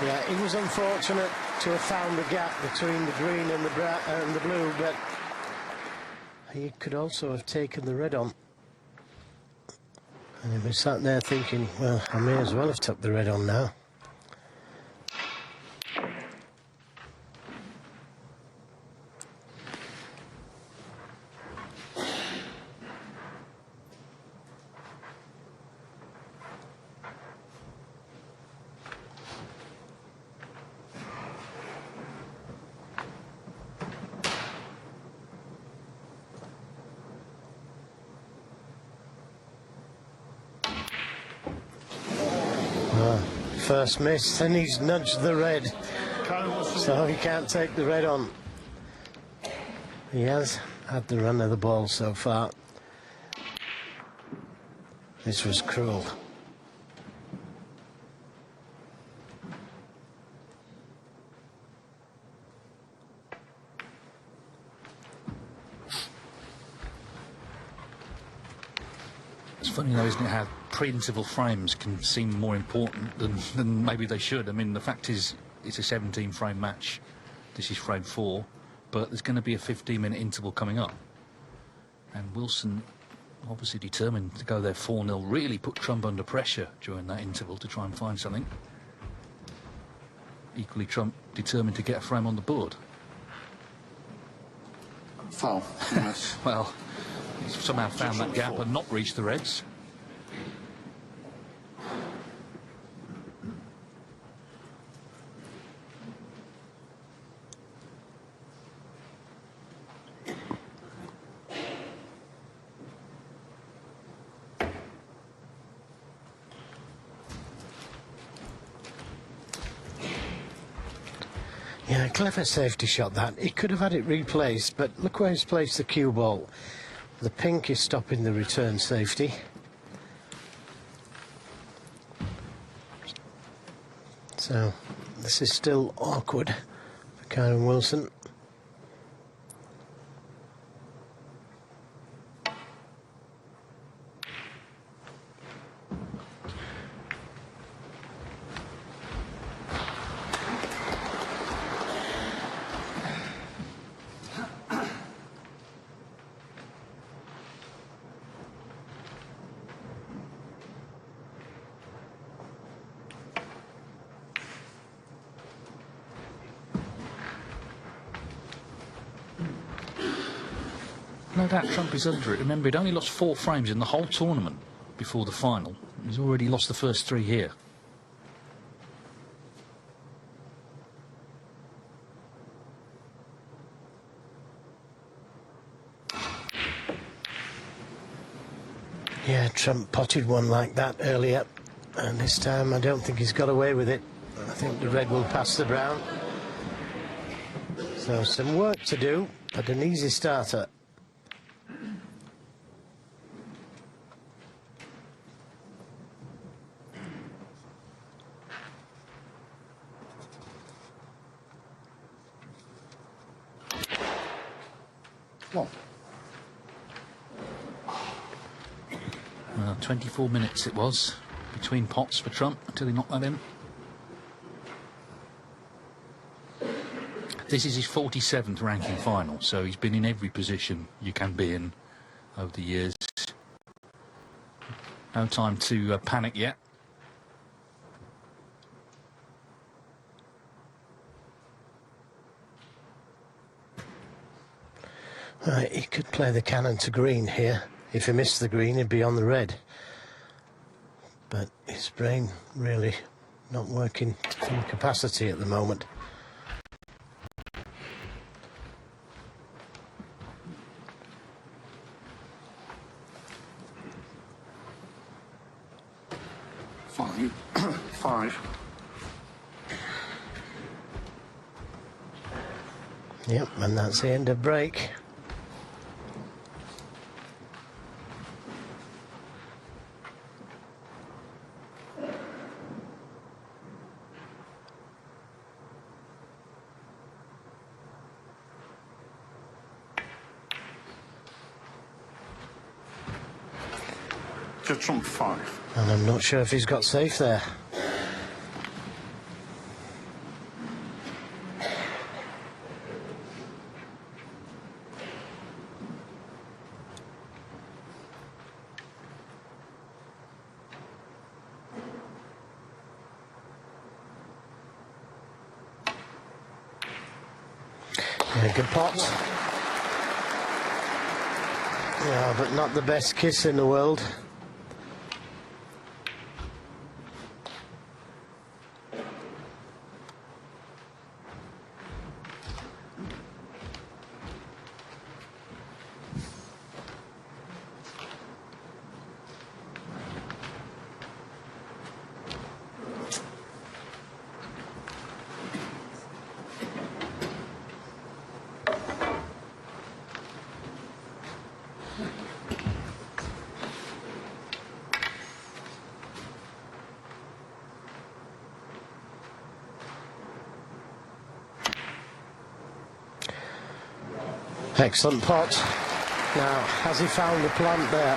Yeah, he was unfortunate to have found the gap between the green and the blue, but he could also have taken the red on. And he was sat there thinking, well, I may as well have took the red on now. First miss, and he's nudged the red, so he can't take the red on. He has had the run of the ball so far. This was cruel. It's funny though, isn't it, how pre-interval frames can seem more important than maybe they should. I mean, the fact is, it's a 17-frame match. This is frame 4, but there's going to be a 15-minute interval coming up. And Wilson, obviously determined to go there 4-0, really put Trump under pressure during that interval to try and find something. Equally, Trump determined to get a frame on the board. Foul. Yes. Well, he's somehow found that gap and not reached the reds. Yeah, clever safety shot that. He could have had it replaced, but look where he's placed the cue ball. The pink is stopping the return safety. So, this is still awkward for Kyren Wilson. No doubt Trump is under it. Remember, he'd only lost 4 frames in the whole tournament before the final. He's already lost the first 3 here. Yeah, Trump potted one like that earlier, and this time I don't think he's got away with it. I think the red will pass the brown. So some work to do, but an easy starter. What? 24 minutes it was between pots for Trump until he knocked that in. This is his 47th ranking final, so he's been in every position you can be in over the years. No time to panic yet. Right, he could play the cannon to green here. If he missed the green, he'd be on the red. But his brain really not working to full capacity at the moment. Five. Yep, and that's the end of break. Judd Trump 5. And I'm not sure if he's got safe there. Yeah, good pot. Yeah, but not the best kiss in the world. Excellent pot. Now, has he found the plant there?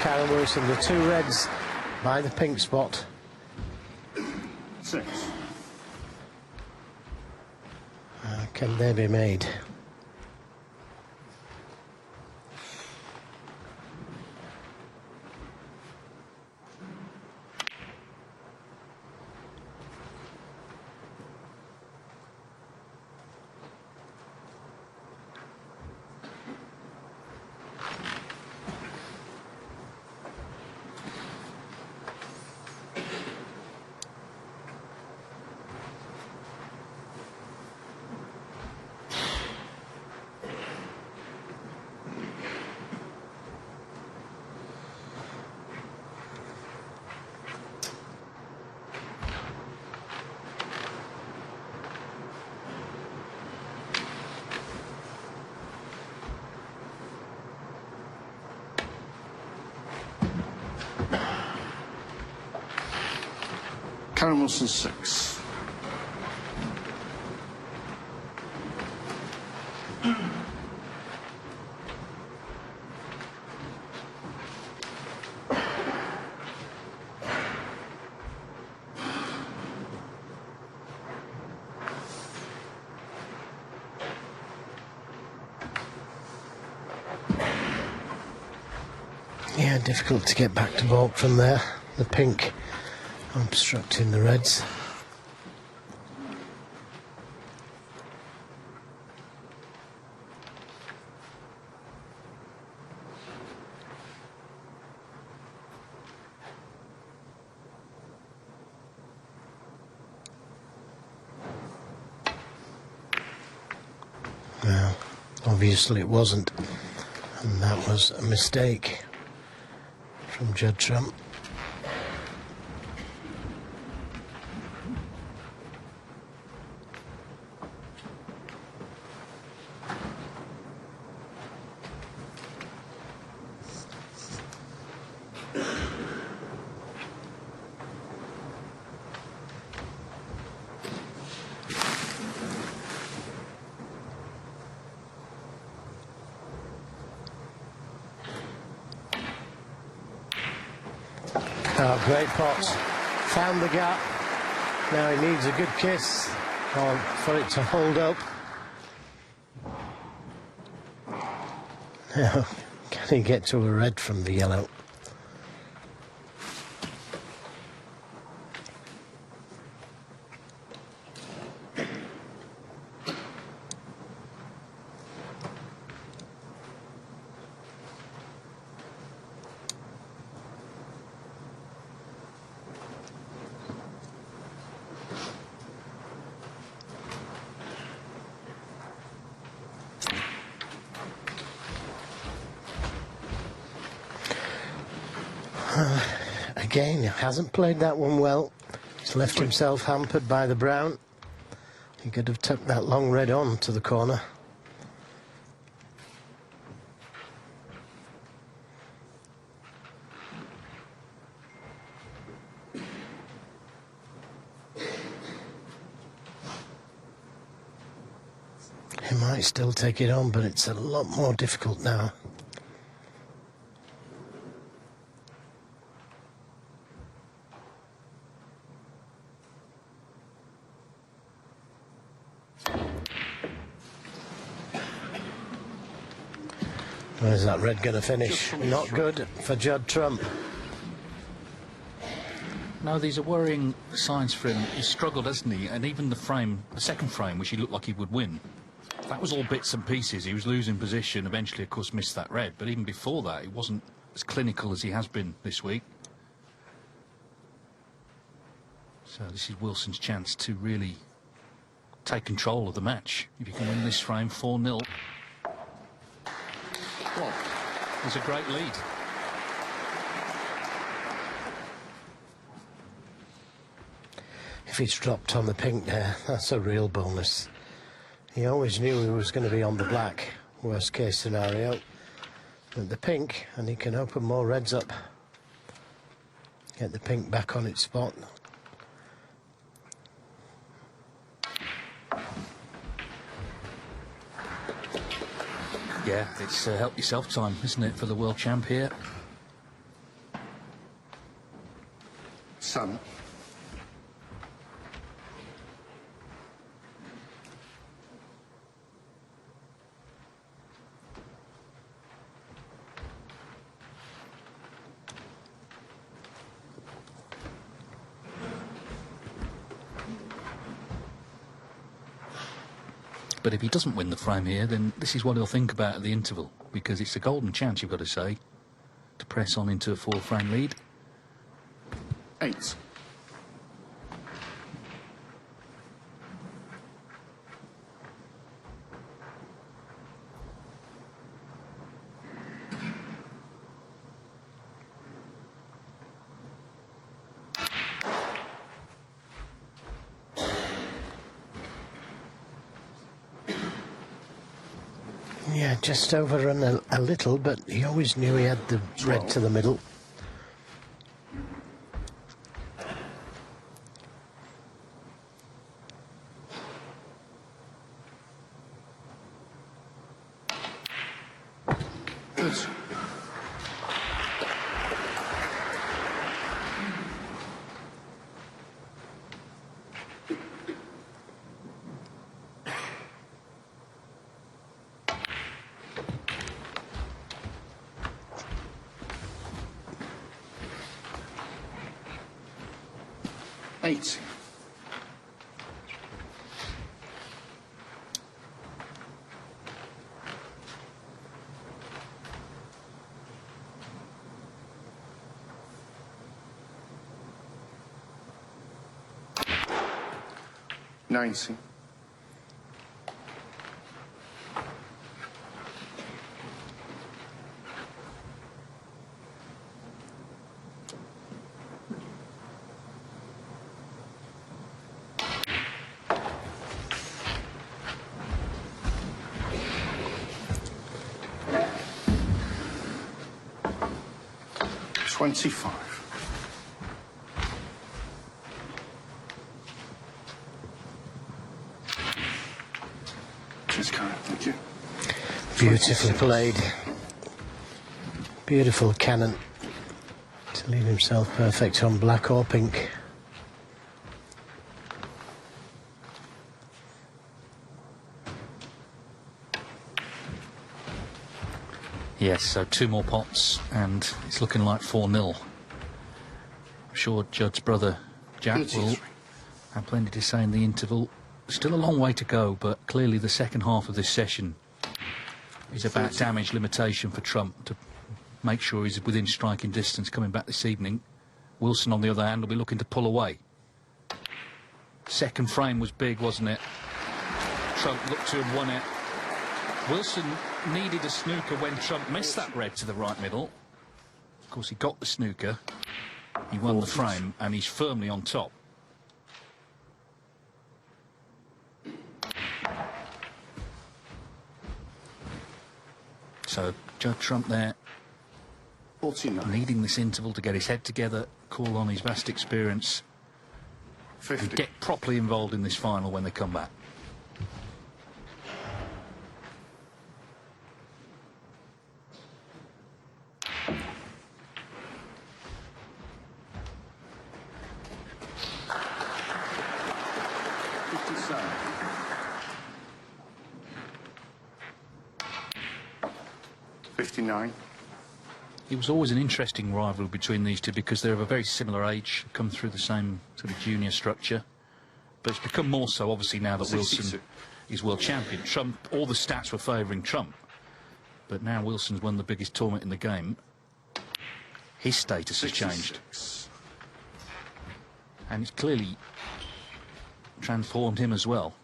Kyren Wilson, the two reds by the pink spot. 6. Can they be made? Kyren Wilson 6. Yeah, difficult to get back to baulk from there. The pink obstructing the reds. Well, obviously it wasn't, and that was a mistake from Judd Trump. Oh, great pot. Found the gap. Now he needs a good kiss for it to hold up. Now, can he get to a red from the yellow? Again, he hasn't played that one well. He's left himself hampered by the brown. He could have tucked that long red on to the corner. He might still take it on, but it's a lot more difficult now. Where's that red going to finish? Not good for Judd Trump. No, these are worrying signs for him. He's struggled, hasn't he? And even the second frame, which he looked like he would win, that was all bits and pieces. He was losing position, eventually, of course, missed that red. But even before that, he wasn't as clinical as he has been this week. So this is Wilson's chance to really take control of the match. If you can win this frame 4-0. Well, there's a great lead. If it's dropped on the pink there, that's a real bonus. He always knew he was going to be on the black, worst case scenario. But the pink, and he can open more reds up. Get the pink back on its spot. Yeah, it's help yourself time, isn't it, for the world champ here? Sun. But if he doesn't win the frame here, then this is what he'll think about at the interval, because it's a golden chance, you've got to say, to press on into a 4-frame lead. 8. Yeah, just overrun a little, but he always knew he had the red to the middle. Good. Eight. 90. 25. Just kind of, thank you. Beautifully played. Beautiful cannon to Leave himself perfect on black or pink. Yes, so 2 more pots, and it's looking like 4-0. I'm sure Judd's brother Jack will have plenty to say in the interval. Still a long way to go, but clearly the second half of this session is about damage limitation for Trump to make sure he's within striking distance coming back this evening. Wilson, on the other hand, will be looking to pull away. Second frame was big, wasn't it? Trump looked to have won it. Wilson needed a snooker when Trump missed that red to the right middle. Of course, he got the snooker. He won the frame, and he's firmly on top. So, Judd Trump there, 49. needing this interval to get his head together, call on his vast experience, 50. and get properly involved in this final when they come back. It was always an interesting rivalry between these two because they're of a very similar age, come through the same sort of junior structure. But it's become more so, obviously, now that Wilson is world champion. Trump, all the stats were favouring Trump. But now Wilson's won the biggest tournament in the game. His status has changed. And it's clearly transformed him as well.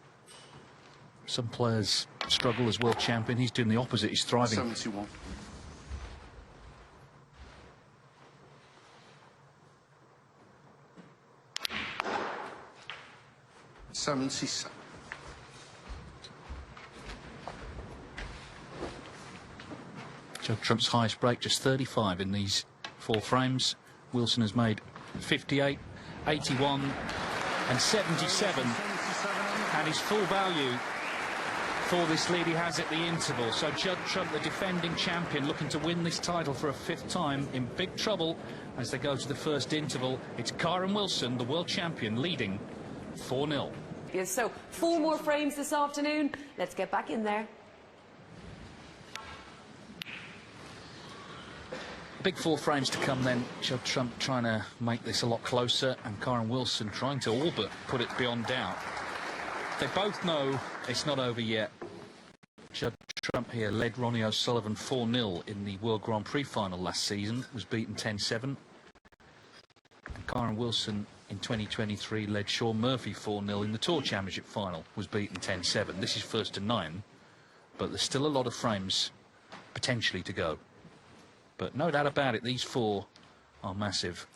Some players struggle as world champion. He's doing the opposite. He's thriving. 71. Judd Trump's highest break, just 35 in these 4 frames. Wilson has made 58, 81 and 77. And his full value for this lead he has at the interval. So Judd Trump, the defending champion, looking to win this title for a 5th time, in big trouble as they go to the first interval. It's Kyren Wilson, the world champion, leading 4-0. Yes, so 4 more frames this afternoon. Let's get back in there. Big 4 frames to come then. Judd Trump trying to make this a lot closer, and Kyren Wilson trying to all but put it beyond doubt. They both know it's not over yet. Judd Trump here led Ronnie O'Sullivan 4-0 in the World Grand Prix final last season, was beaten 10-7. And Kyren Wilson in 2023 led Sean Murphy 4-0 in the Tour Championship final, was beaten 10-7. This is first to 9, but there's still a lot of frames potentially to go. But no doubt about it, these 4 are massive.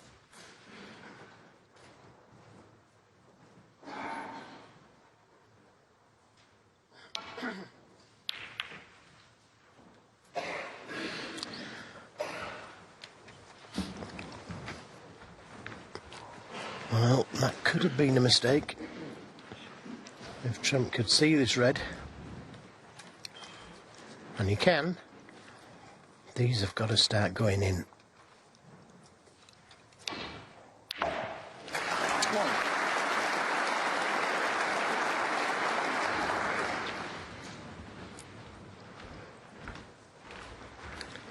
Well, that could have been a mistake. If Trump could see this red. And he can. These have got to start going in.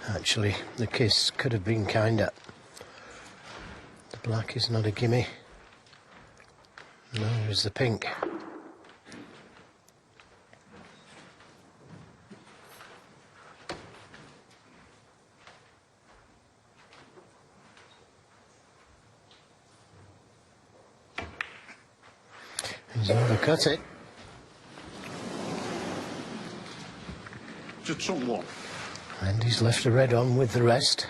Actually, the kiss could have been kinder. The black is not a gimme. Neither is the pink. He's overcut it. Judd Trump 1. And he's left a red on with the rest.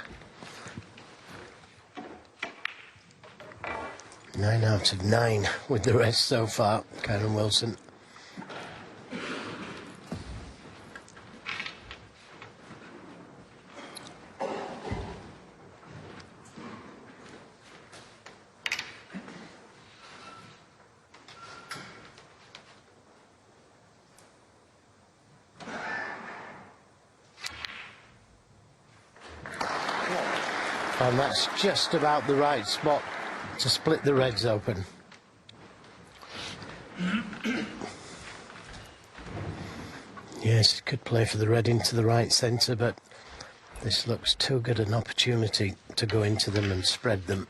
9 out of 9 with the rest so far, Kyren Wilson. And that's just about the right spot to split the reds open. Yes, it could play for the red into the right centre, but this looks too good an opportunity to go into them and spread them.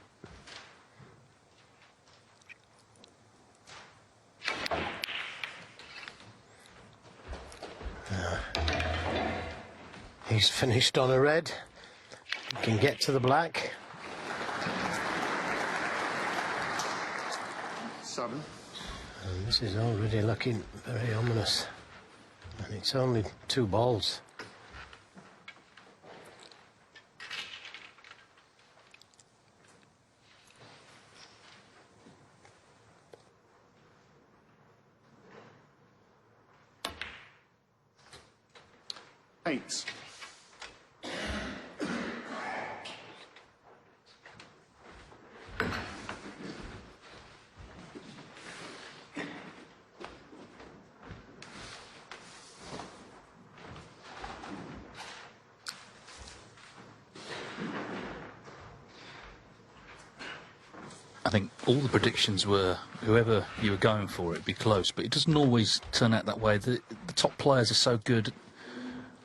He's finished on a red. He can get to the black. 7. And this is already looking very ominous. And it's only 2 balls. Eight. I think all the predictions were whoever you were going for, it'd be close, but it doesn't always turn out that way. The top players are so good,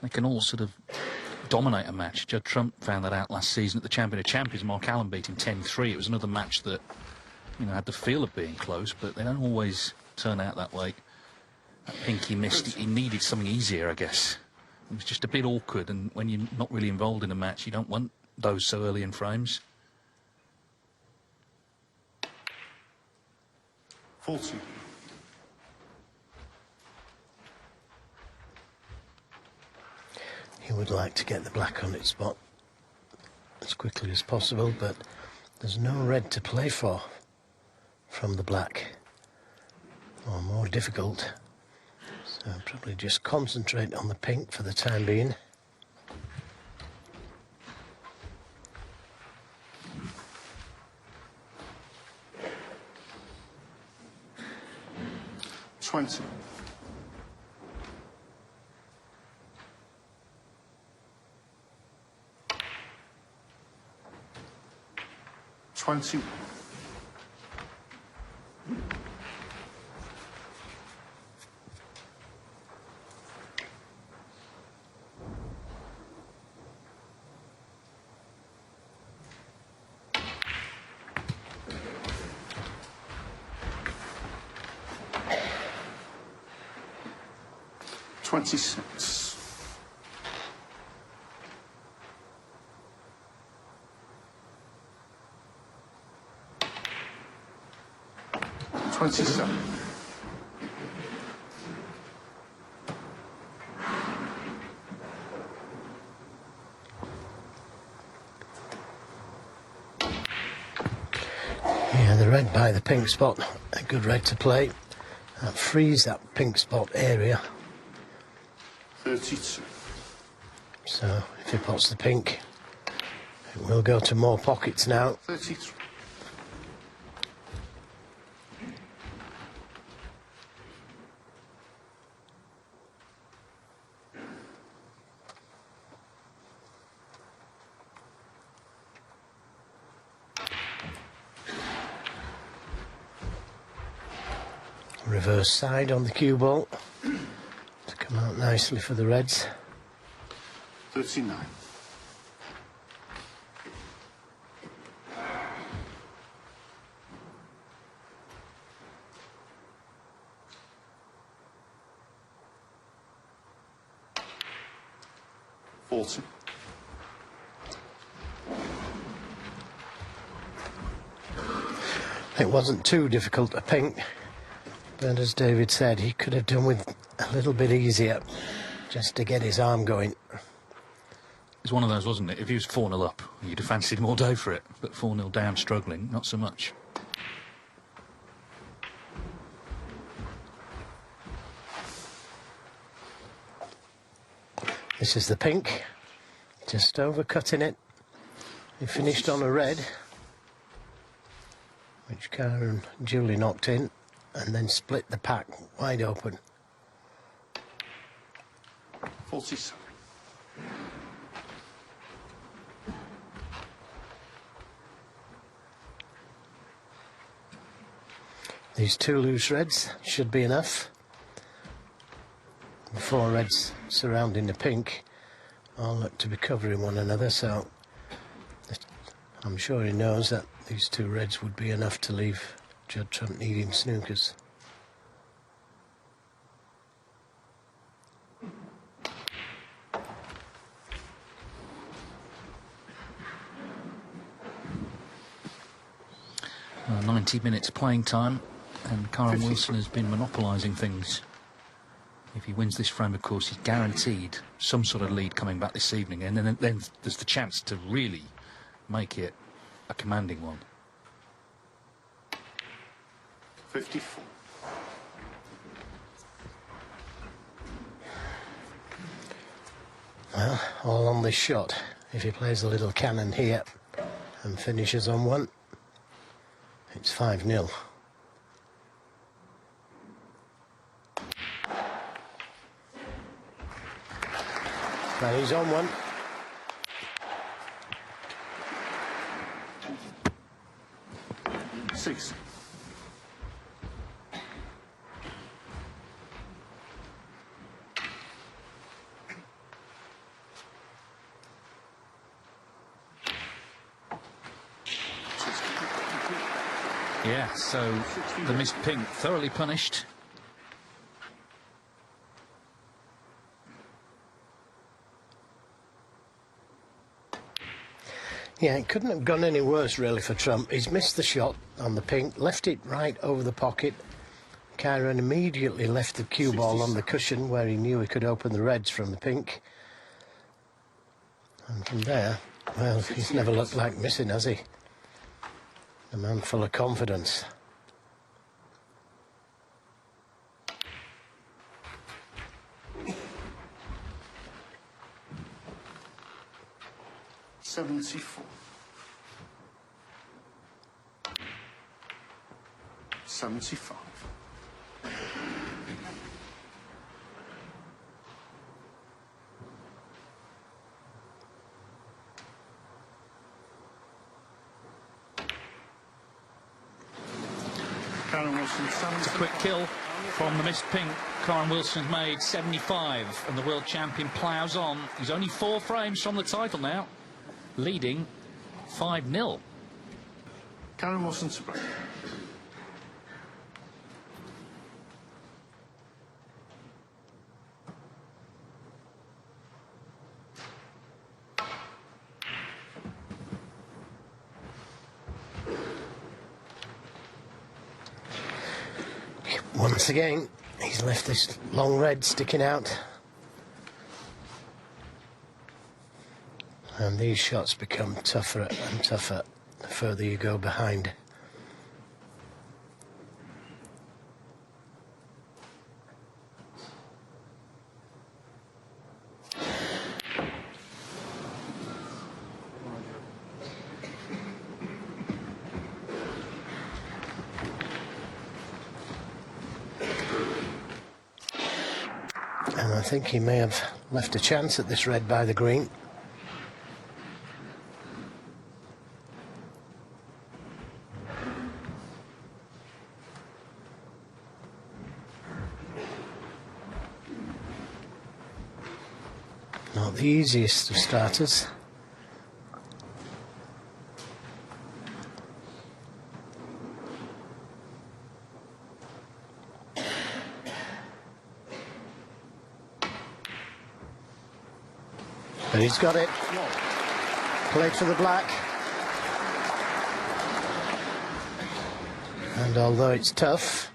they can all sort of dominate a match. Judd Trump found that out last season at the Champion of Champions. Mark Allen beat him 10-3. It was another match that, you know, had the feel of being close, but they don't always turn out that way. That pink he missed, he needed something easier, I guess. It was just a bit awkward, and when you're not really involved in a match, you don't want those so early in frames. 40. He would like to get the black on its spot as quickly as possible, but there's no red to play for from the black, or more difficult. So I'll probably just concentrate on the pink for the time being. Twenty. 20. 26. 27. 'Yeah, the red by the pink spot, a good red to play. That frees that pink spot area. 32. So if he pots the pink, it will go to more pockets now. 33. Reverse side on the cue ball to come out nicely for the reds. 39. 40. It wasn't too difficult, a pink, but as David said, he could have done with a little bit easier just to get his arm going. It's one of those, wasn't it? If he was 4-0 up, you'd have fancied him all day for it, but 4-0 down, struggling, not so much. This is the pink, just overcutting it. He finished on a red, which Kyren duly knocked in, and then split the pack wide open. 47. These 2 loose reds should be enough. The 4 reds surrounding the pink all look to be covering one another, so I'm sure he knows that these 2 reds would be enough to leave Judd Trump needing snookers. Well, 90 minutes playing time, and Kyren Wilson has been monopolising things. If he wins this frame, of course, he's guaranteed some sort of lead coming back this evening, and then there's the chance to really make it a commanding one. 54. Well, all on this shot. If he plays a little cannon here and finishes on 1, it's 5-0. Well, he's on 1. Six. Yeah, so the missed pink thoroughly punished. Yeah, it couldn't have gone any worse really for Trump. He's missed the shot on the pink, left it right over the pocket. Kyren immediately left the cue ball on the cushion where he knew he could open the reds from the pink. And from there, well, he's never looked like missing, has he? A man full of confidence. $74. 75. Kyren Wilson, It's a quick kill from the missed pink. Kyren Wilson's made 75, and the world champion ploughs on. He's only 4 frames from the title now, leading 5-0. Kyren Wilson to break. Once again, he's left this long red sticking out. And these shots become tougher and tougher the further you go behind. And I think he may have left a chance at this red by the green. Not the easiest of starters. But he's got it. Played for the black. And although it's tough,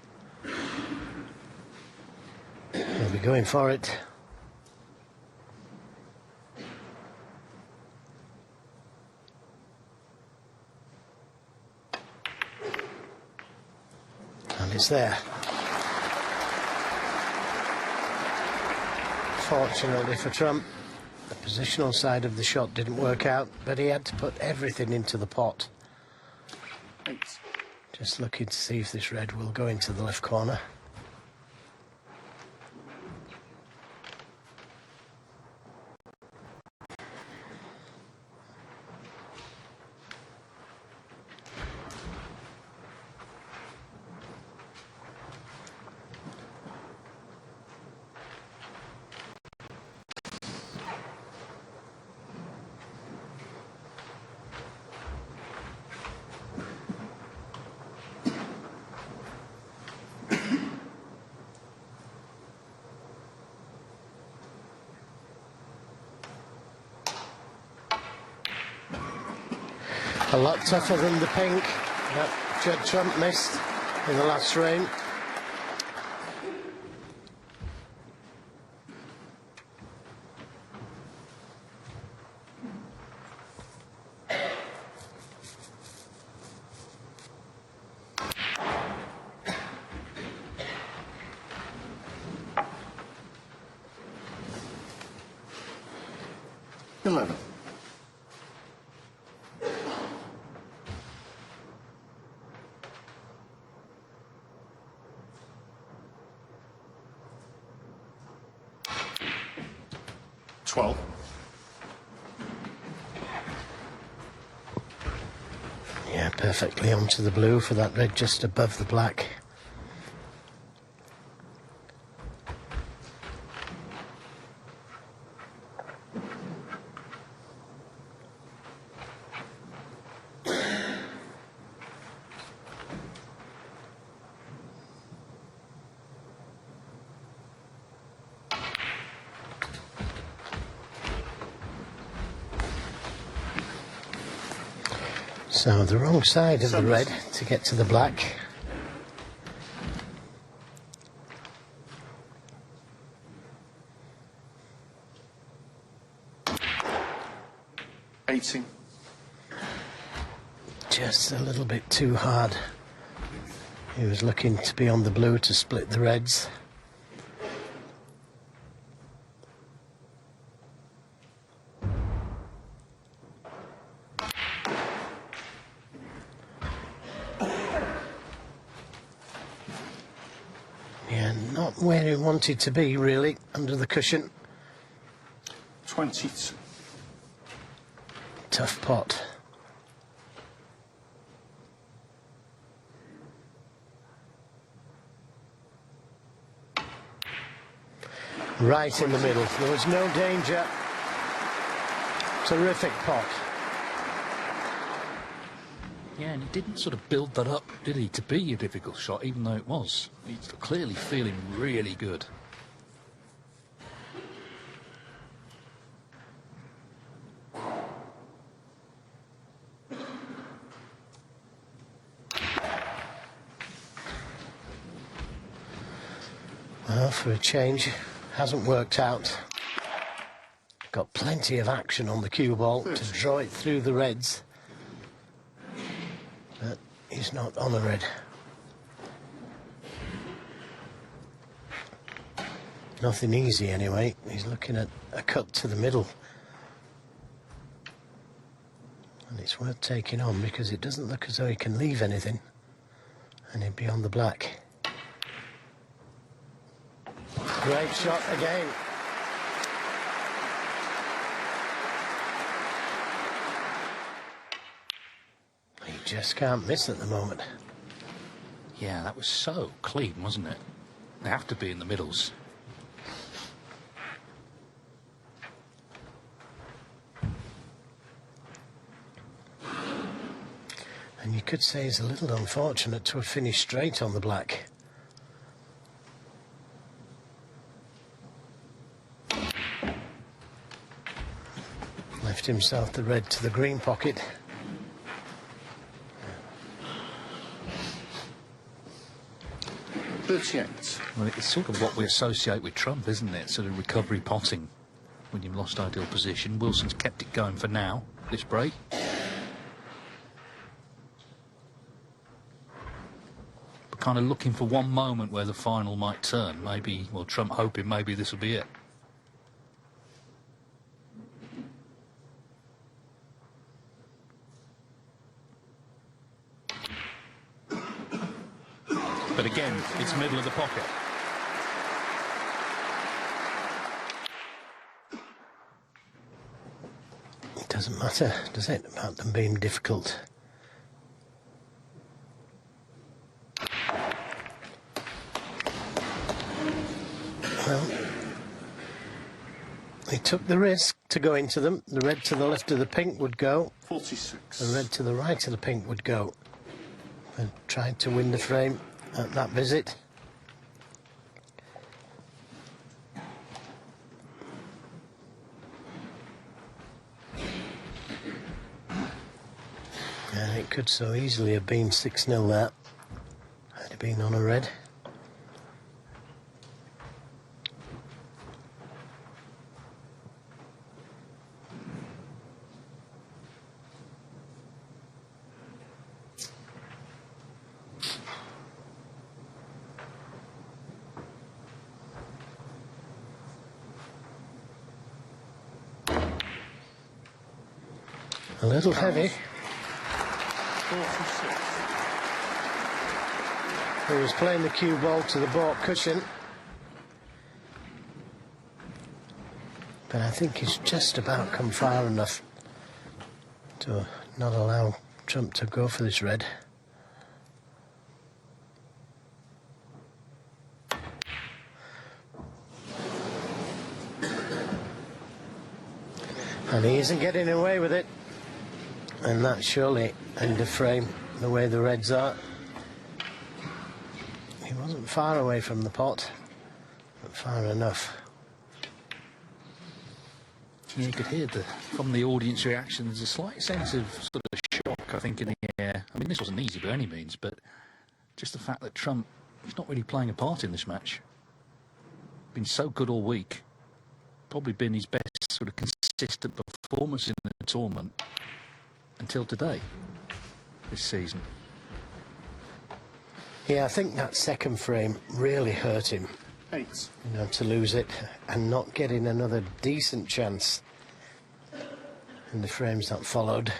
he'll be going for it. And it's there. Fortunately for Trump, the positional side of the shot didn't work out, but he had to put everything into the pot. Eight. Just looking to see if this red will go into the left corner. A lot tougher than the pink that Judd Trump missed in the last frame. Eleven. $12. Yeah, perfectly onto the blue for that red just above the black. So the wrong side of the red to get to the black. $18. Just a little bit too hard. He was looking to be on the blue to split the reds. Yeah, not where he wanted to be, really, under the cushion. 22. Tough pot. Right in the middle. There was no danger. Terrific pot. Yeah, and he didn't sort of build that up, did he, to be a difficult shot, even though it was. He's clearly feeling really good. Well, for a change, hasn't worked out. Got plenty of action on the cue ball to draw it through the reds. But he's not on a red. Nothing easy anyway. He's looking at a cut to the middle. And it's worth taking on because it doesn't look as though he can leave anything. And he'd be on the black. Great shot again. He just can't miss at the moment. Yeah, that was so clean, wasn't it? They have to be in the middles. And you could say he's a little unfortunate to have finished straight on the black. Left himself the red to the green pocket. Well, it's sort of what we associate with Trump, isn't it? Sort of recovery potting when you've lost ideal position. Wilson's kept it going for now, this break. But kind of looking for one moment where the final might turn. Maybe, well, Trump hoping maybe this will be it. But again, it's middle of the pocket. It doesn't matter, does it, about them being difficult? Well, he took the risk to go into them. The red to the left of the pink would go. 46. The red to the right of the pink would go. And tried to win the frame at that visit. It could so easily have been 6-0 there. Had it been on a red. A little heavy. 46. He was playing the cue ball to the baulk cushion. But I think he's just about come far enough to not allow Trump to go for this red. And he isn't getting away with it. And that's surely end of frame, the way the reds are. He wasn't far away from the pot, but far enough. Yeah, you could hear from the audience reaction, there's a slight sense of sort of shock, I think, in the air. I mean, this wasn't easy by any means, but just the fact that Trump is not really playing a part in this match. Been so good all week. Probably been his best sort of consistent performance in the tournament until today, this season. Yeah, I think that second frame really hurt him. 8. You know, to lose it and not getting another decent chance in the frames that followed.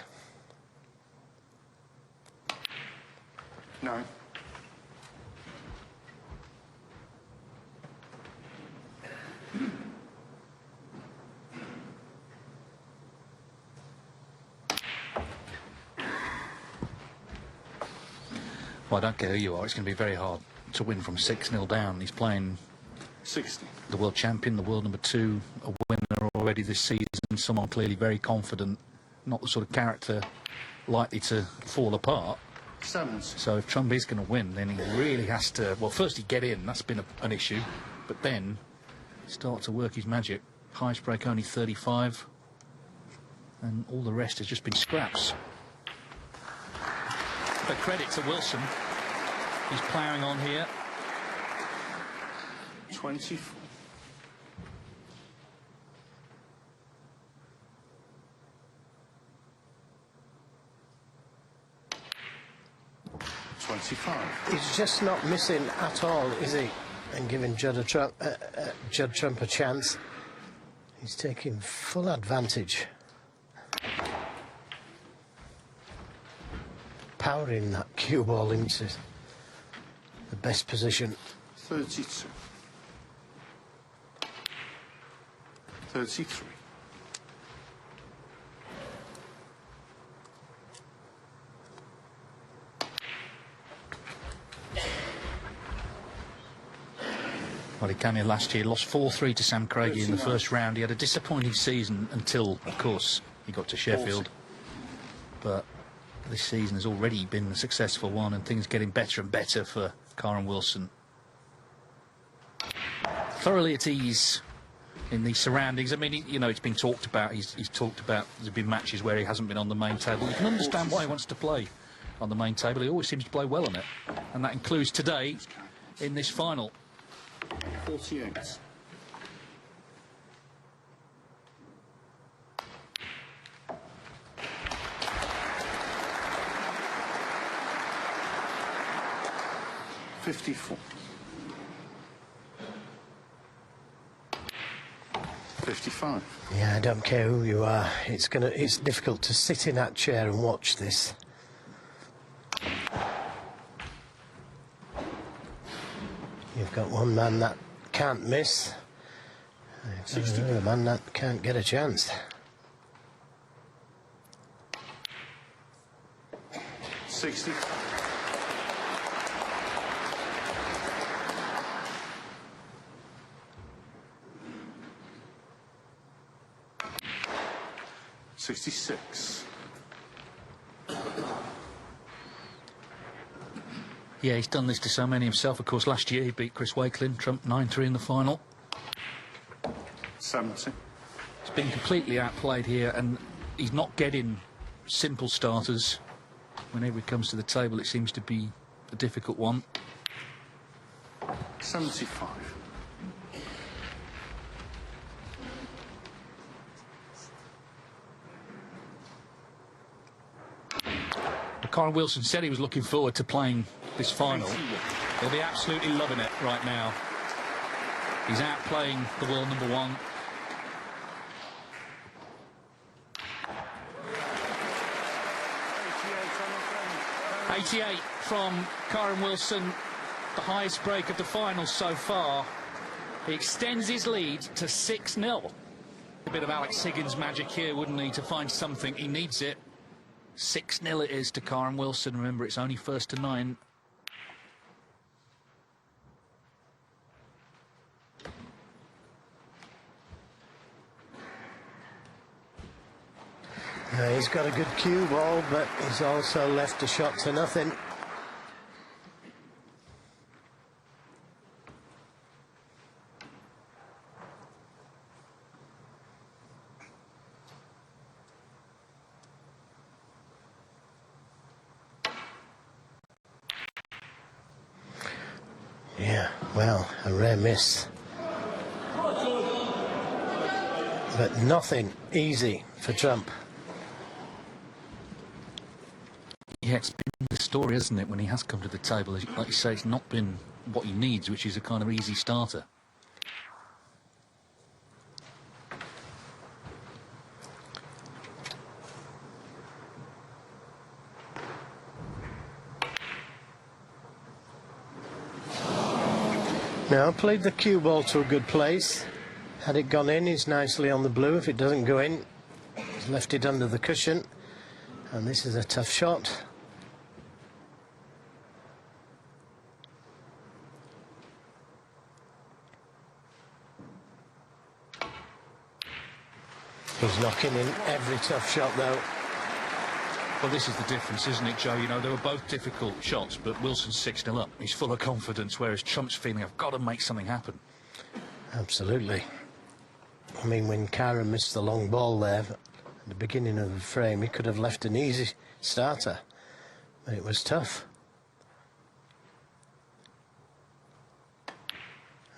9. Well, I don't care who you are, it's going to be very hard to win from 6-0 down. He's playing 60. the world champion, the world number 2, a winner already this season, someone clearly very confident, not the sort of character likely to fall apart. 70. So if Trump is going to win, then he really has to, well, firstly get in, that's been an issue, but then start to work his magic. Highest break only 35, and all the rest has just been scraps. But credit to Wilson, he's ploughing on here. 24. 25. He's just not missing at all, is he? And giving Judd Trump a chance. He's taking full advantage. Powering that cue ball into the best position. 32. 33. Well, he came here last year, lost 4-3 to Sam Craigie in the first round. He had a disappointing season until, of course, he got to Sheffield. But this season has already been a successful one, and things getting better and better for Kyren Wilson. Thoroughly at ease in the surroundings. I mean, you know, it's been talked about. He's talked about there's been matches where he hasn't been on the main table. You can understand why he wants to play on the main table. He always seems to play well on it, and that includes today in this final. 48. 54. 55. Yeah, I don't care who you are. It's difficult to sit in that chair and watch this. You've got one man that can't miss. You've got another man that can't get a chance. 60. 66. Yeah, he's done this to so many himself. Of course, last year he beat Chris Wakelin, Trump 9-3 in the final. 70. He's been completely outplayed here, and he's not getting simple starters. Whenever he comes to the table, it seems to be a difficult one. 75. Kyren Wilson said he was looking forward to playing this final. He'll be absolutely loving it right now. He's out playing the world number one. .88 from Kyren Wilson, the highest break of the final so far. He extends his lead to 6-0. A bit of Alex Higgins magic here, wouldn't he, to find something? He needs it. 6-0 it is to Kyren Wilson. Remember, it's only first to 9. He's got a good cue ball, but he's also left a shot to nothing. Yeah, well, a rare miss. But nothing easy for Trump. Yeah, it's been the story, hasn't it, when he has come to the table. Like you say, it's not been what he needs, which is a kind of easy starter. Now, played the cue ball to a good place. Had it gone in, he's nicely on the blue. If it doesn't go in, he's left it under the cushion. And this is a tough shot. He's knocking in every tough shot, though. Well, this is the difference, isn't it, Joe? You know, they were both difficult shots, but Wilson's 6-0 up. He's full of confidence, whereas Trump's feeling, I've got to make something happen. Absolutely. I mean, when Kyren missed the long ball there at the beginning of the frame, he could have left an easy starter, but it was tough.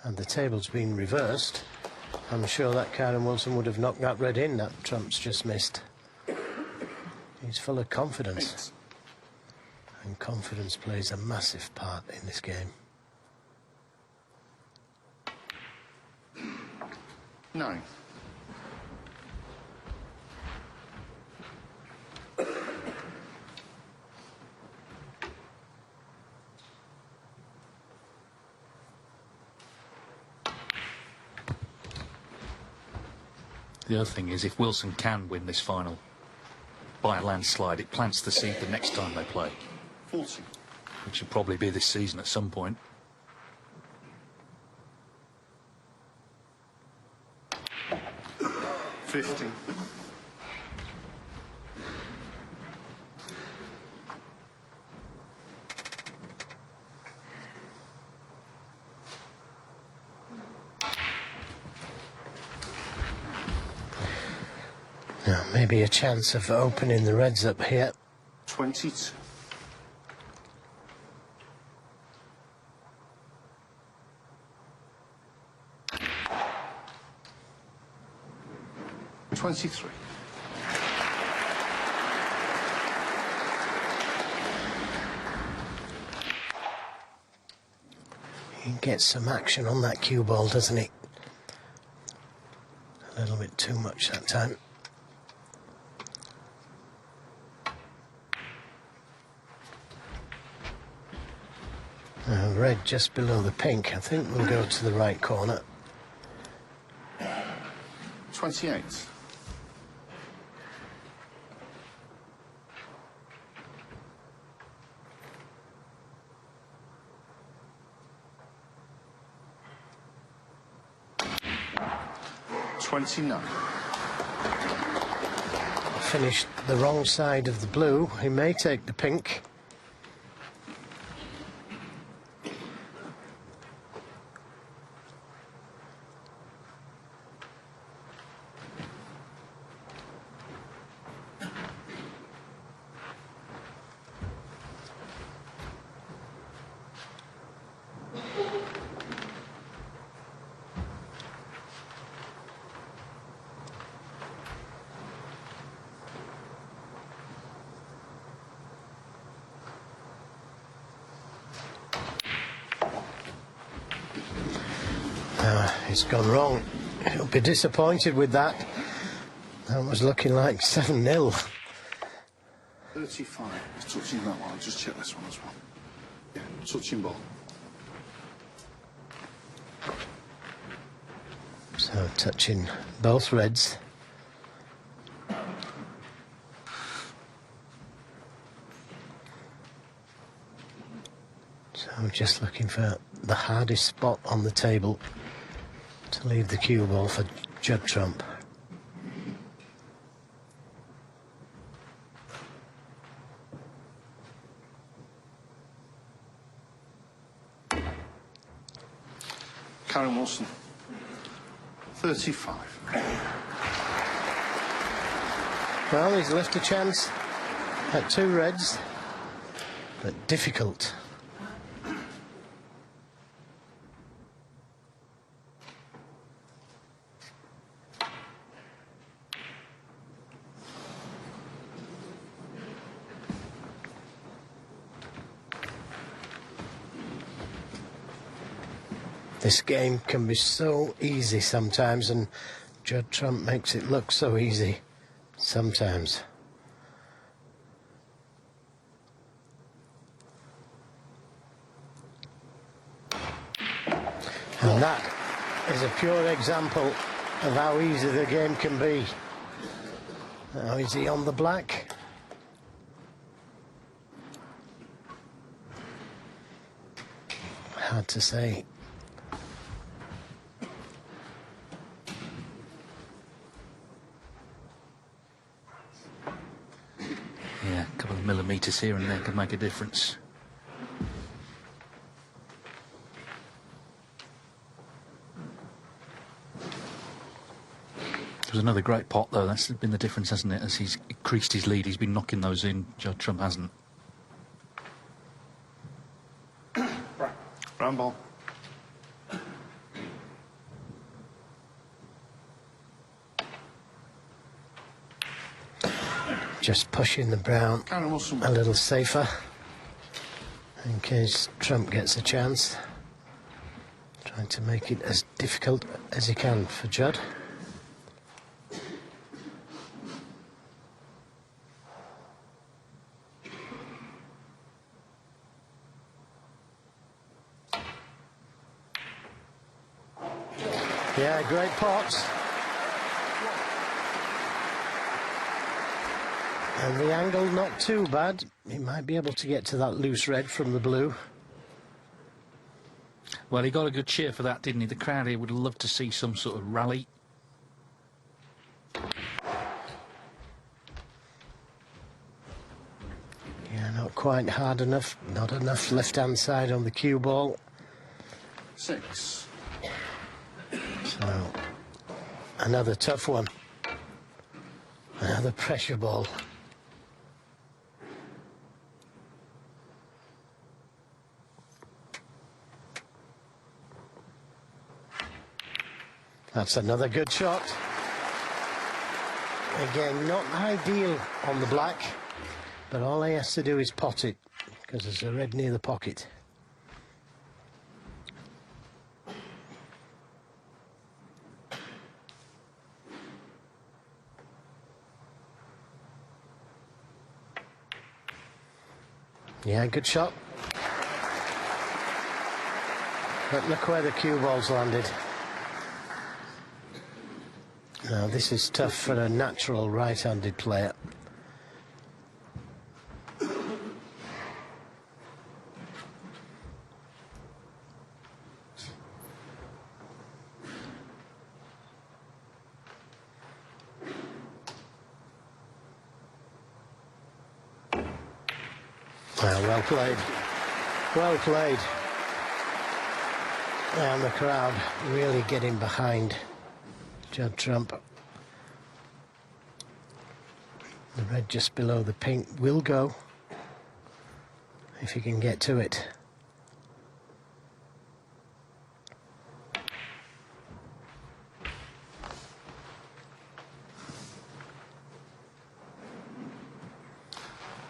And the table's been reversed. I'm sure that Kyren Wilson would have knocked that red in that Trump's just missed. He's full of confidence. And confidence plays a massive part in this game. 9. The other thing is, if Wilson can win this final by a landslide, it plants the seed the next time they play. 40. Which will probably be this season at some point. $50. Now, maybe a chance of opening the reds up here. 22. $23. He gets some action on that cue ball, doesn't he? A little bit too much that time. Red just below the pink. I think we'll go to the right corner. 28. $29. Finished the wrong side of the blue. He may take the pink. It's gone wrong. He'll be disappointed with that. That was looking like 7-0. 35. He's touching that one. I'll just check this one as well. Yeah, touching ball. So touching both reds. So just looking for the hardest spot on the table to leave the cue ball for Judd trump. Kyren Wilson. 35. Well, he's left a chance at 2 reds, but difficult. This game can be so easy sometimes, and Judd Trump makes it look so easy sometimes. And that is a pure example of how easy the game can be. Now, is he on the black? Hard to say. Yeah, a couple of millimetres here and there can make a difference. It was another great pot, though. That's been the difference, hasn't it? As he's increased his lead, he's been knocking those in. Judd Trump hasn't. Brown ball. Just pushing the brown Kyren Wilson. a little safer in case Trump gets a chance. Trying to make it as difficult as he can for Judd. Yeah, great pots. And the angle not too bad. He might be able to get to that loose red from the blue. Well, he got a good cheer for that, didn't he? The crowd here would love to see some sort of rally. Yeah, not quite hard enough. Not enough left-hand side on the cue ball. 6. So, another tough one. Another pressure ball. That's another good shot. Again, not ideal on the black, but all he has to do is pot it, because there's a red near the pocket. Yeah, good shot. But look where the cue ball's landed. Now, this is tough for a natural right-handed player. Well played. Well played. And the crowd really getting behind Judd Trump. The red just below the pink will go if he can get to it.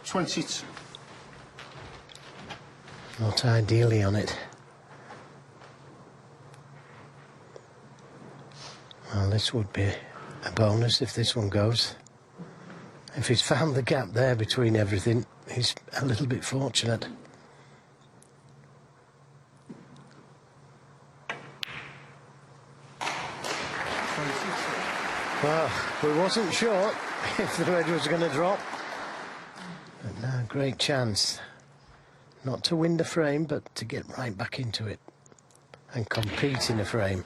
$22. Not ideally on it. this would be a bonus if this one goes. If he's found the gap there between everything, he's a little bit fortunate. Well, we wasn't sure if the wedge was going to drop. But now, great chance. Not to win the frame, but to get right back into it and compete in a frame.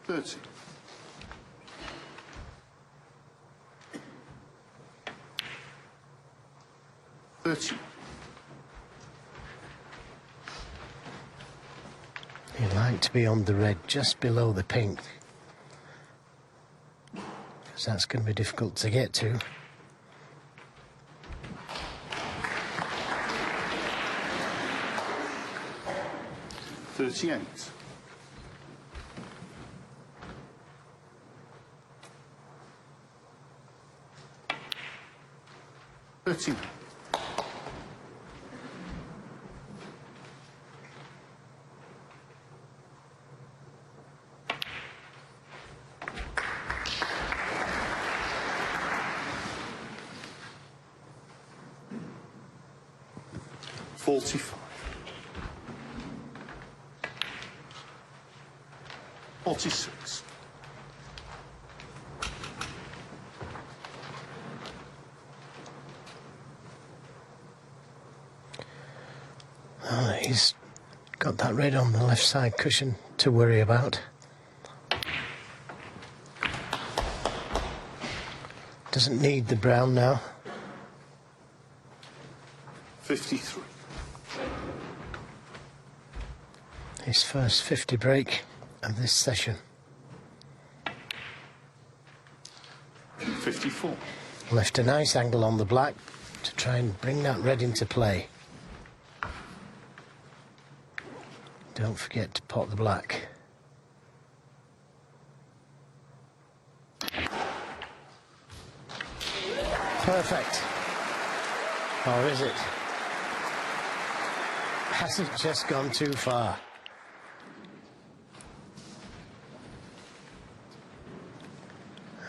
$30. $30. You'd like to be on the red just below the pink, because that's going to be difficult to get to. $38. $13. $45. $46. He's got that red on the left side cushion to worry about. Doesn't need the brown now. 53. His first 50 break of this session. 54. Left a nice angle on the black to try and bring that red into play. Don't forget to pot the black. Perfect. Or is it? Has it just gone too far?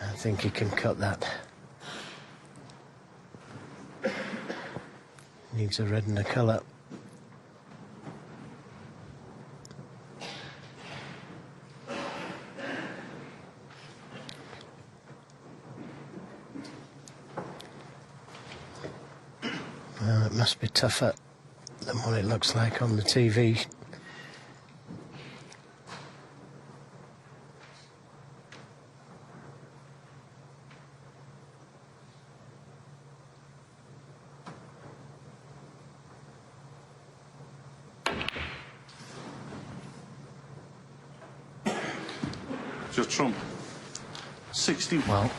I think he can cut that. Needs a red and a colour. Well, it must be tougher than what it looks like on the TV. Just Trump. 60. Well,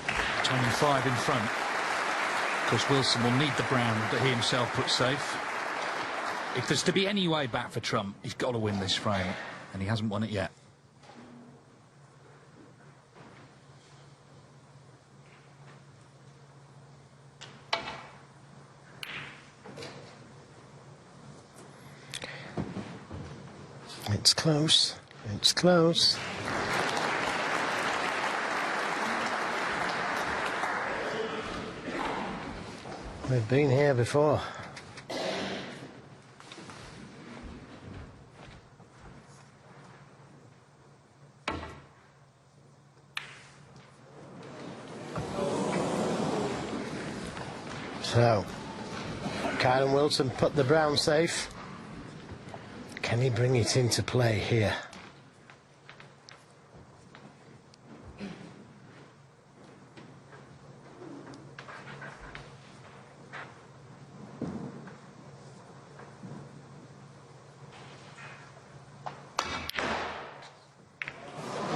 25 in front. Of course, Wilson will need the brown that he himself put safe. If there's to be any way back for Trump, he's got to win this frame, and he hasn't won it yet. It's close. It's close. We've been here before. So, Kyren Wilson put the brown safe. Can he bring it into play here?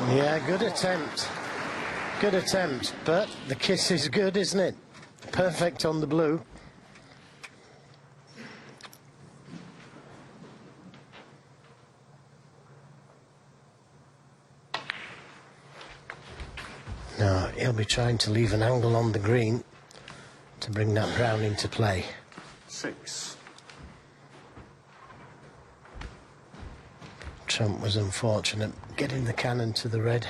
Yeah, good attempt. Good attempt, but the kiss is good, isn't it? Perfect on the blue. Now, he'll be trying to leave an angle on the green to bring that brown into play. 6. Trump was unfortunate, getting the cannon to the red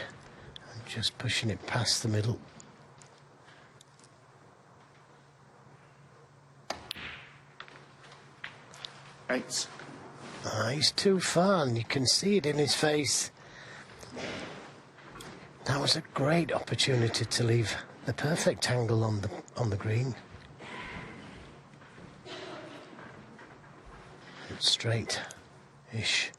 and just pushing it past the middle. Eight. He's too far, and you can see it in his face. That was a great opportunity to leave the perfect angle on the green. It's straight-ish.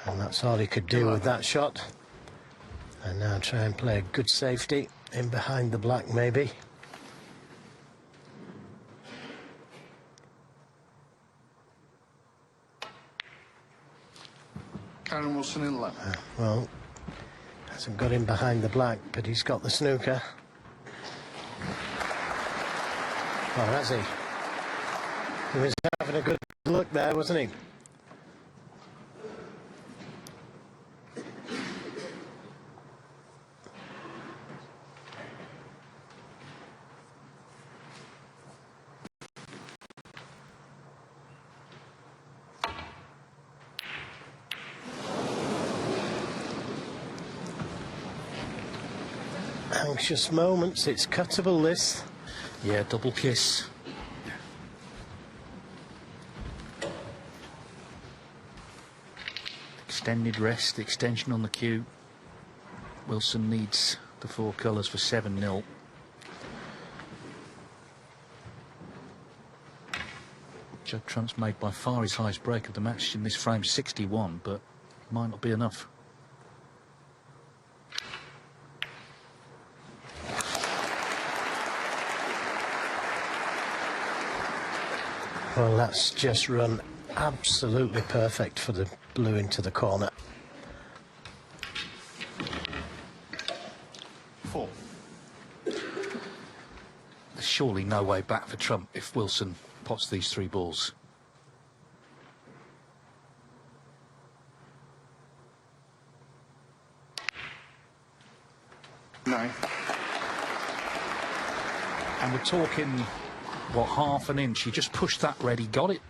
And that's all he could do with that shot. And now try and play a good safety in behind the black, maybe. Kyren Wilson in left. Well, hasn't got him behind the black, but he's got the snooker. Oh, has he? He was having a good look there, wasn't he? Anxious moments, it's cuttable, this. Yeah, double kiss. Extended rest, extension on the cue. Wilson needs the 4 colours for 7-0. Judd Trump's made by far his highest break of the match in this frame, 61, but might not be enough. Well, that's just run absolutely perfect for the blue into the corner. 4. There's surely no way back for Trump if Wilson pots these 3 balls. Nine. And we're talking, what, half an inch? He just pushed that red, he got it.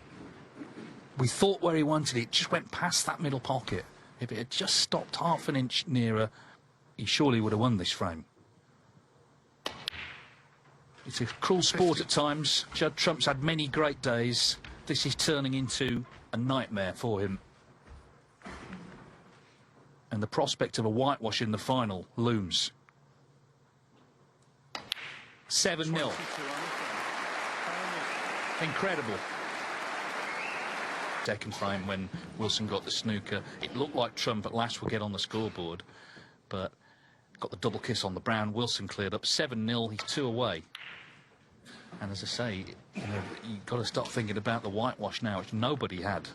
We thought where he wanted it, just went past that middle pocket. If it had just stopped half an inch nearer, he surely would have won this frame. It's a cruel sport at times. Judd Trump's had many great days. This is turning into a nightmare for him. And the prospect of a whitewash in the final looms. 7-0. Incredible. Second frame when Wilson got the snooker, it looked like Trump at last would get on the scoreboard, but got the double kiss on the brown. Wilson cleared up 7-0. He's 2 away. And as I say, you've got to start thinking about the whitewash now, which nobody had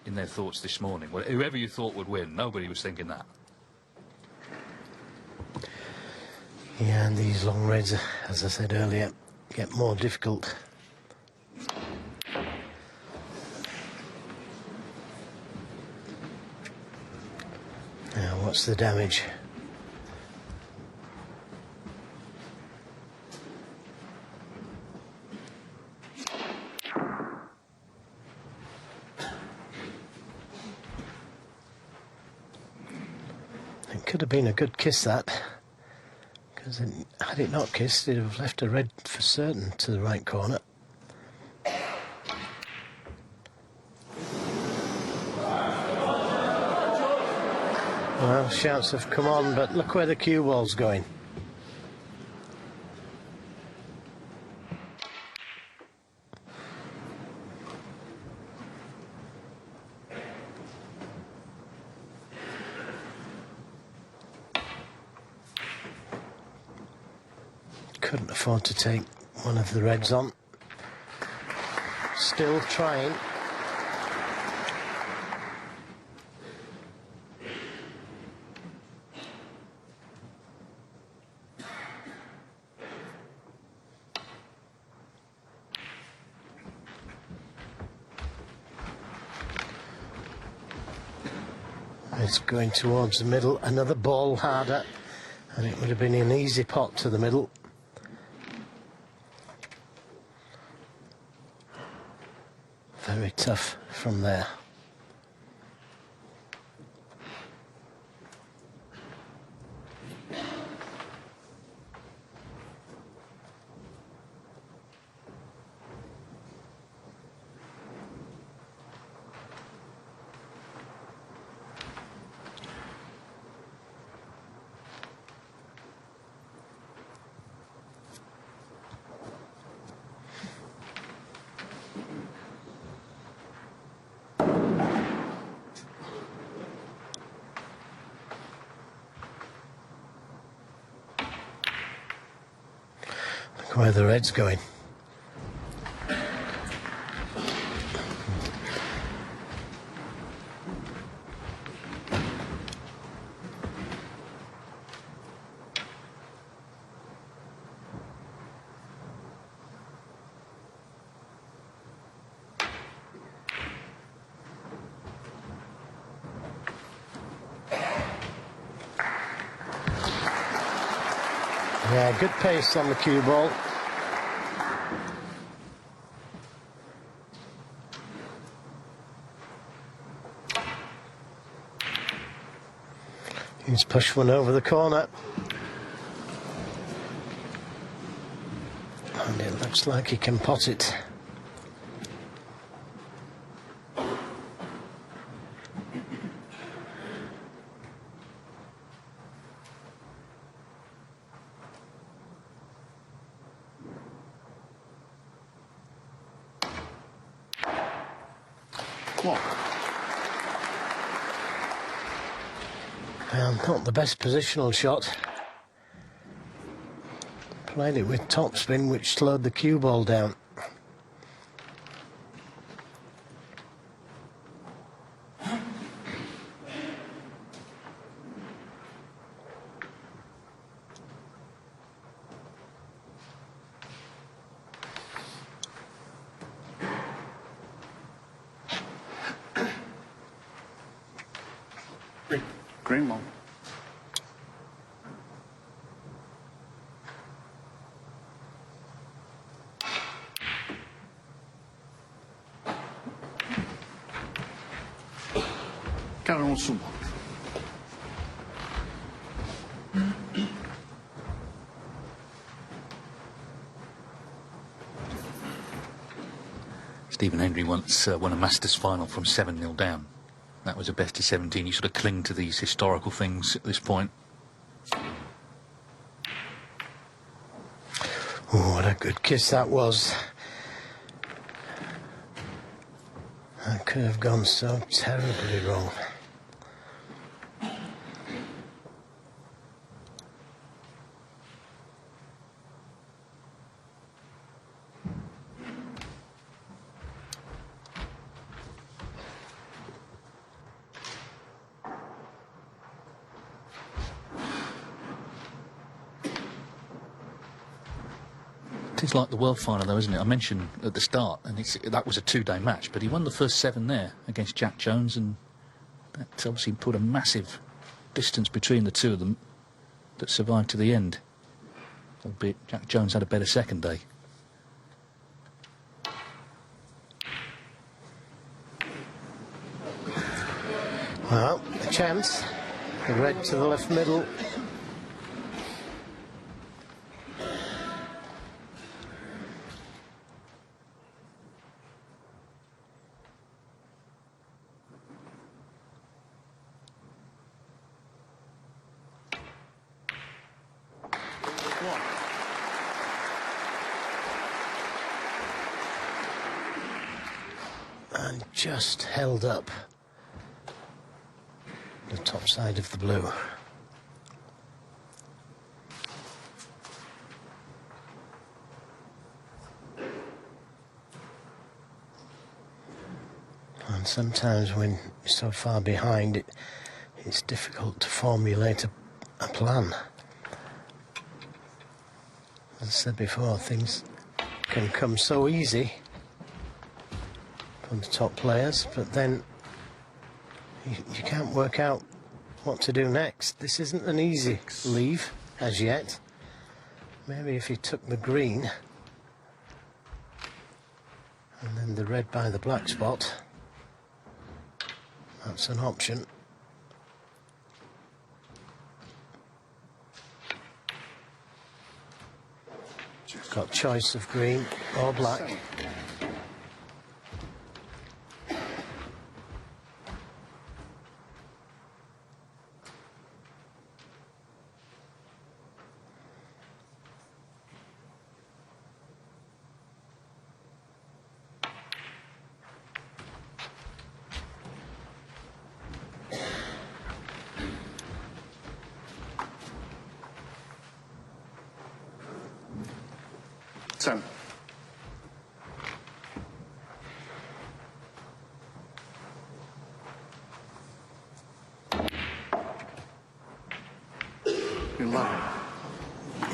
in their thoughts this morning. Well, whoever you thought would win, nobody was thinking that. Yeah, and these long reds, as I said earlier, get more difficult. Now, what's the damage? It could have been a good kiss, that. Because had it not kissed, it'd have left a red for certain to the right corner. Well, shouts have come on, but look where the cue ball's going. Couldn't afford to take one of the reds on. Still trying. It's going towards the middle, another ball harder, and it would have been an easy pot to the middle. Very tough from there. where the red's going. Yeah, good pace on the cue ball. He's pushed one over the corner. And it looks like he can pot it. What? Not the best positional shot. Played it with topspin, which slowed the cue ball down. Green one. Kyren Sumo. Stephen Hendry once won a Masters final from 7-0 down. That was a best of 17. You sort of cling to these historical things at this point. Oh, what a good kiss that was. That could have gone so terribly wrong. It's like the world final, though, isn't it? I mentioned at the start, and that was a 2-day match, but he won the first 7 there against Jack Jones, and that obviously put a massive distance between the two of them that survived to the end. Albeit Jack Jones had a better second day. Well, a chance. The red to the left middle. And just held up the top side of the blue. And sometimes when you're so far behind, it's difficult to formulate a plan. As I said before, things can come so easy from the top players, but then you can't work out what to do next. This isn't an easy leave as yet. Maybe if you took the green and then the red by the black spot, that's an option. Got choice of green or black. 10.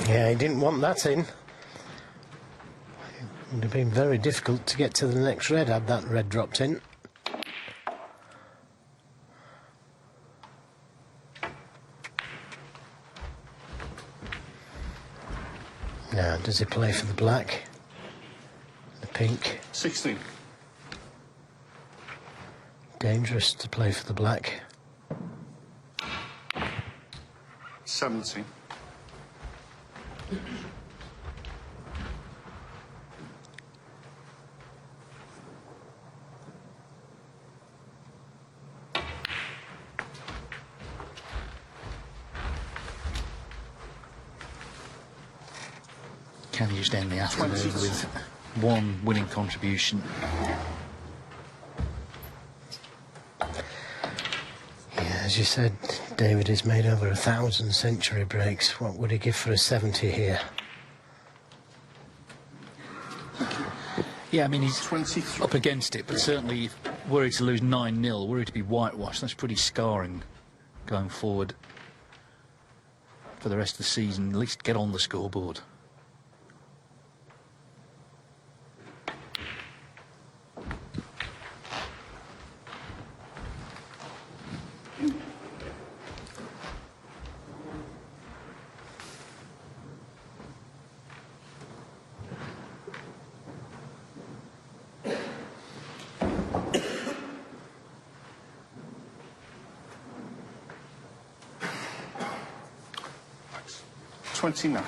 Yeah, he didn't want that in. It would have been very difficult to get to the next red had that red dropped in. Now, does he play for the black? The pink? 16. Dangerous to play for the black. 17. Can he just end the afternoon with one winning contribution? Yeah, as you said, David has made over 1,000 century breaks. What would he give for a 70 here? Yeah, I mean, he's 23. up against it, but certainly worried to lose 9-0, worried to be whitewashed. That's pretty scarring going forward for the rest of the season. At least get on the scoreboard. Right. 29.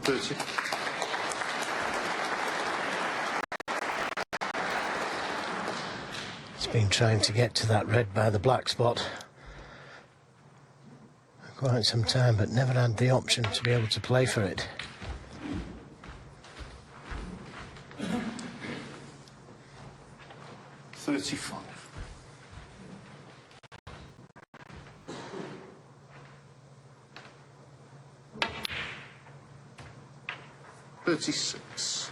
30. He's been trying to get to that red by the black spot for quite some time, but never had the option to be able to play for it. $35. 36.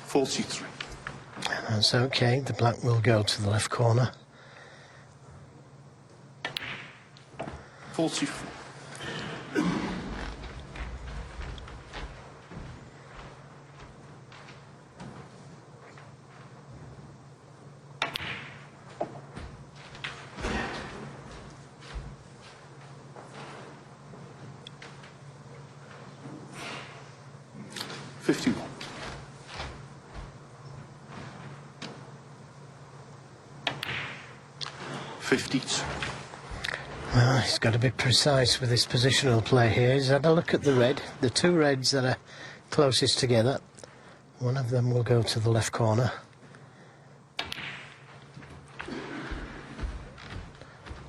43. That's okay, the black will go to the left corner. 44. 51. 52. Well, he's got to be precise with his positional play here. He's had a look at the red, the two reds that are closest together. One of them will go to the left corner.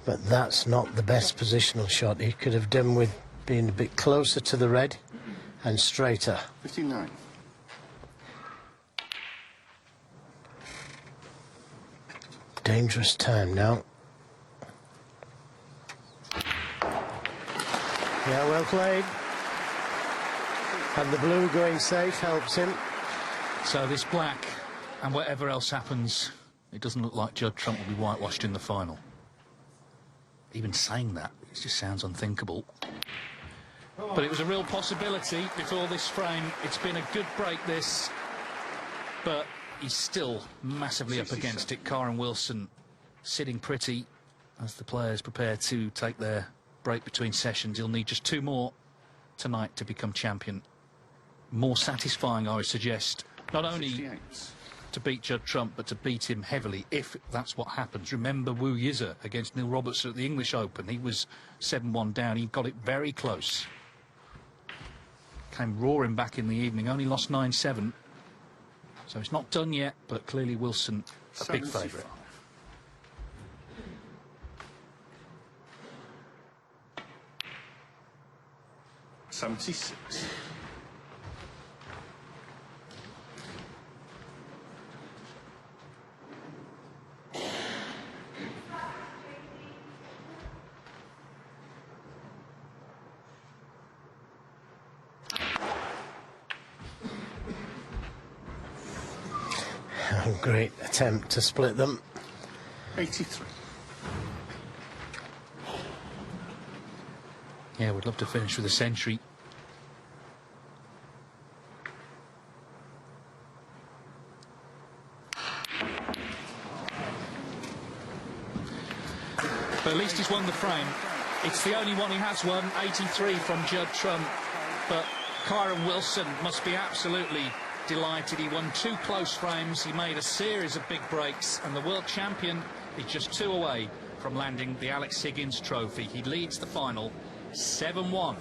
But that's not the best positional shot. He could have done with being a bit closer to the red and straighter. 59. Dangerous time now. Yeah, well played. And the blue going safe helps him. So this black, and whatever else happens, it doesn't look like Judd Trump will be whitewashed in the final. Even saying that, it just sounds unthinkable. But it was a real possibility before this frame. It's been a good break, this. But he's still massively up against it. Kyren Wilson sitting pretty as the players prepare to take their break between sessions. He'll need just 2 more tonight to become champion. More satisfying, I would suggest, not only 68. to beat Judd Trump, but to beat him heavily, if that's what happens. Remember Wu Yiza against Neil Robertson at the English Open. He was 7-1 down. He got it very close. Came roaring back in the evening, only lost 9-7. So it's not done yet, but clearly Wilson a big 75. favourite. $76. Great attempt to split them. 83. Yeah, we'd love to finish with a century. But at least he's won the frame. It's the only one he has won, 83 from Judd Trump. But Kyren Wilson must be absolutely delighted. He won 2 close frames, he made a series of big breaks, and the world champion is just 2 away from landing the Alex Higgins trophy. He leads the final 7-1.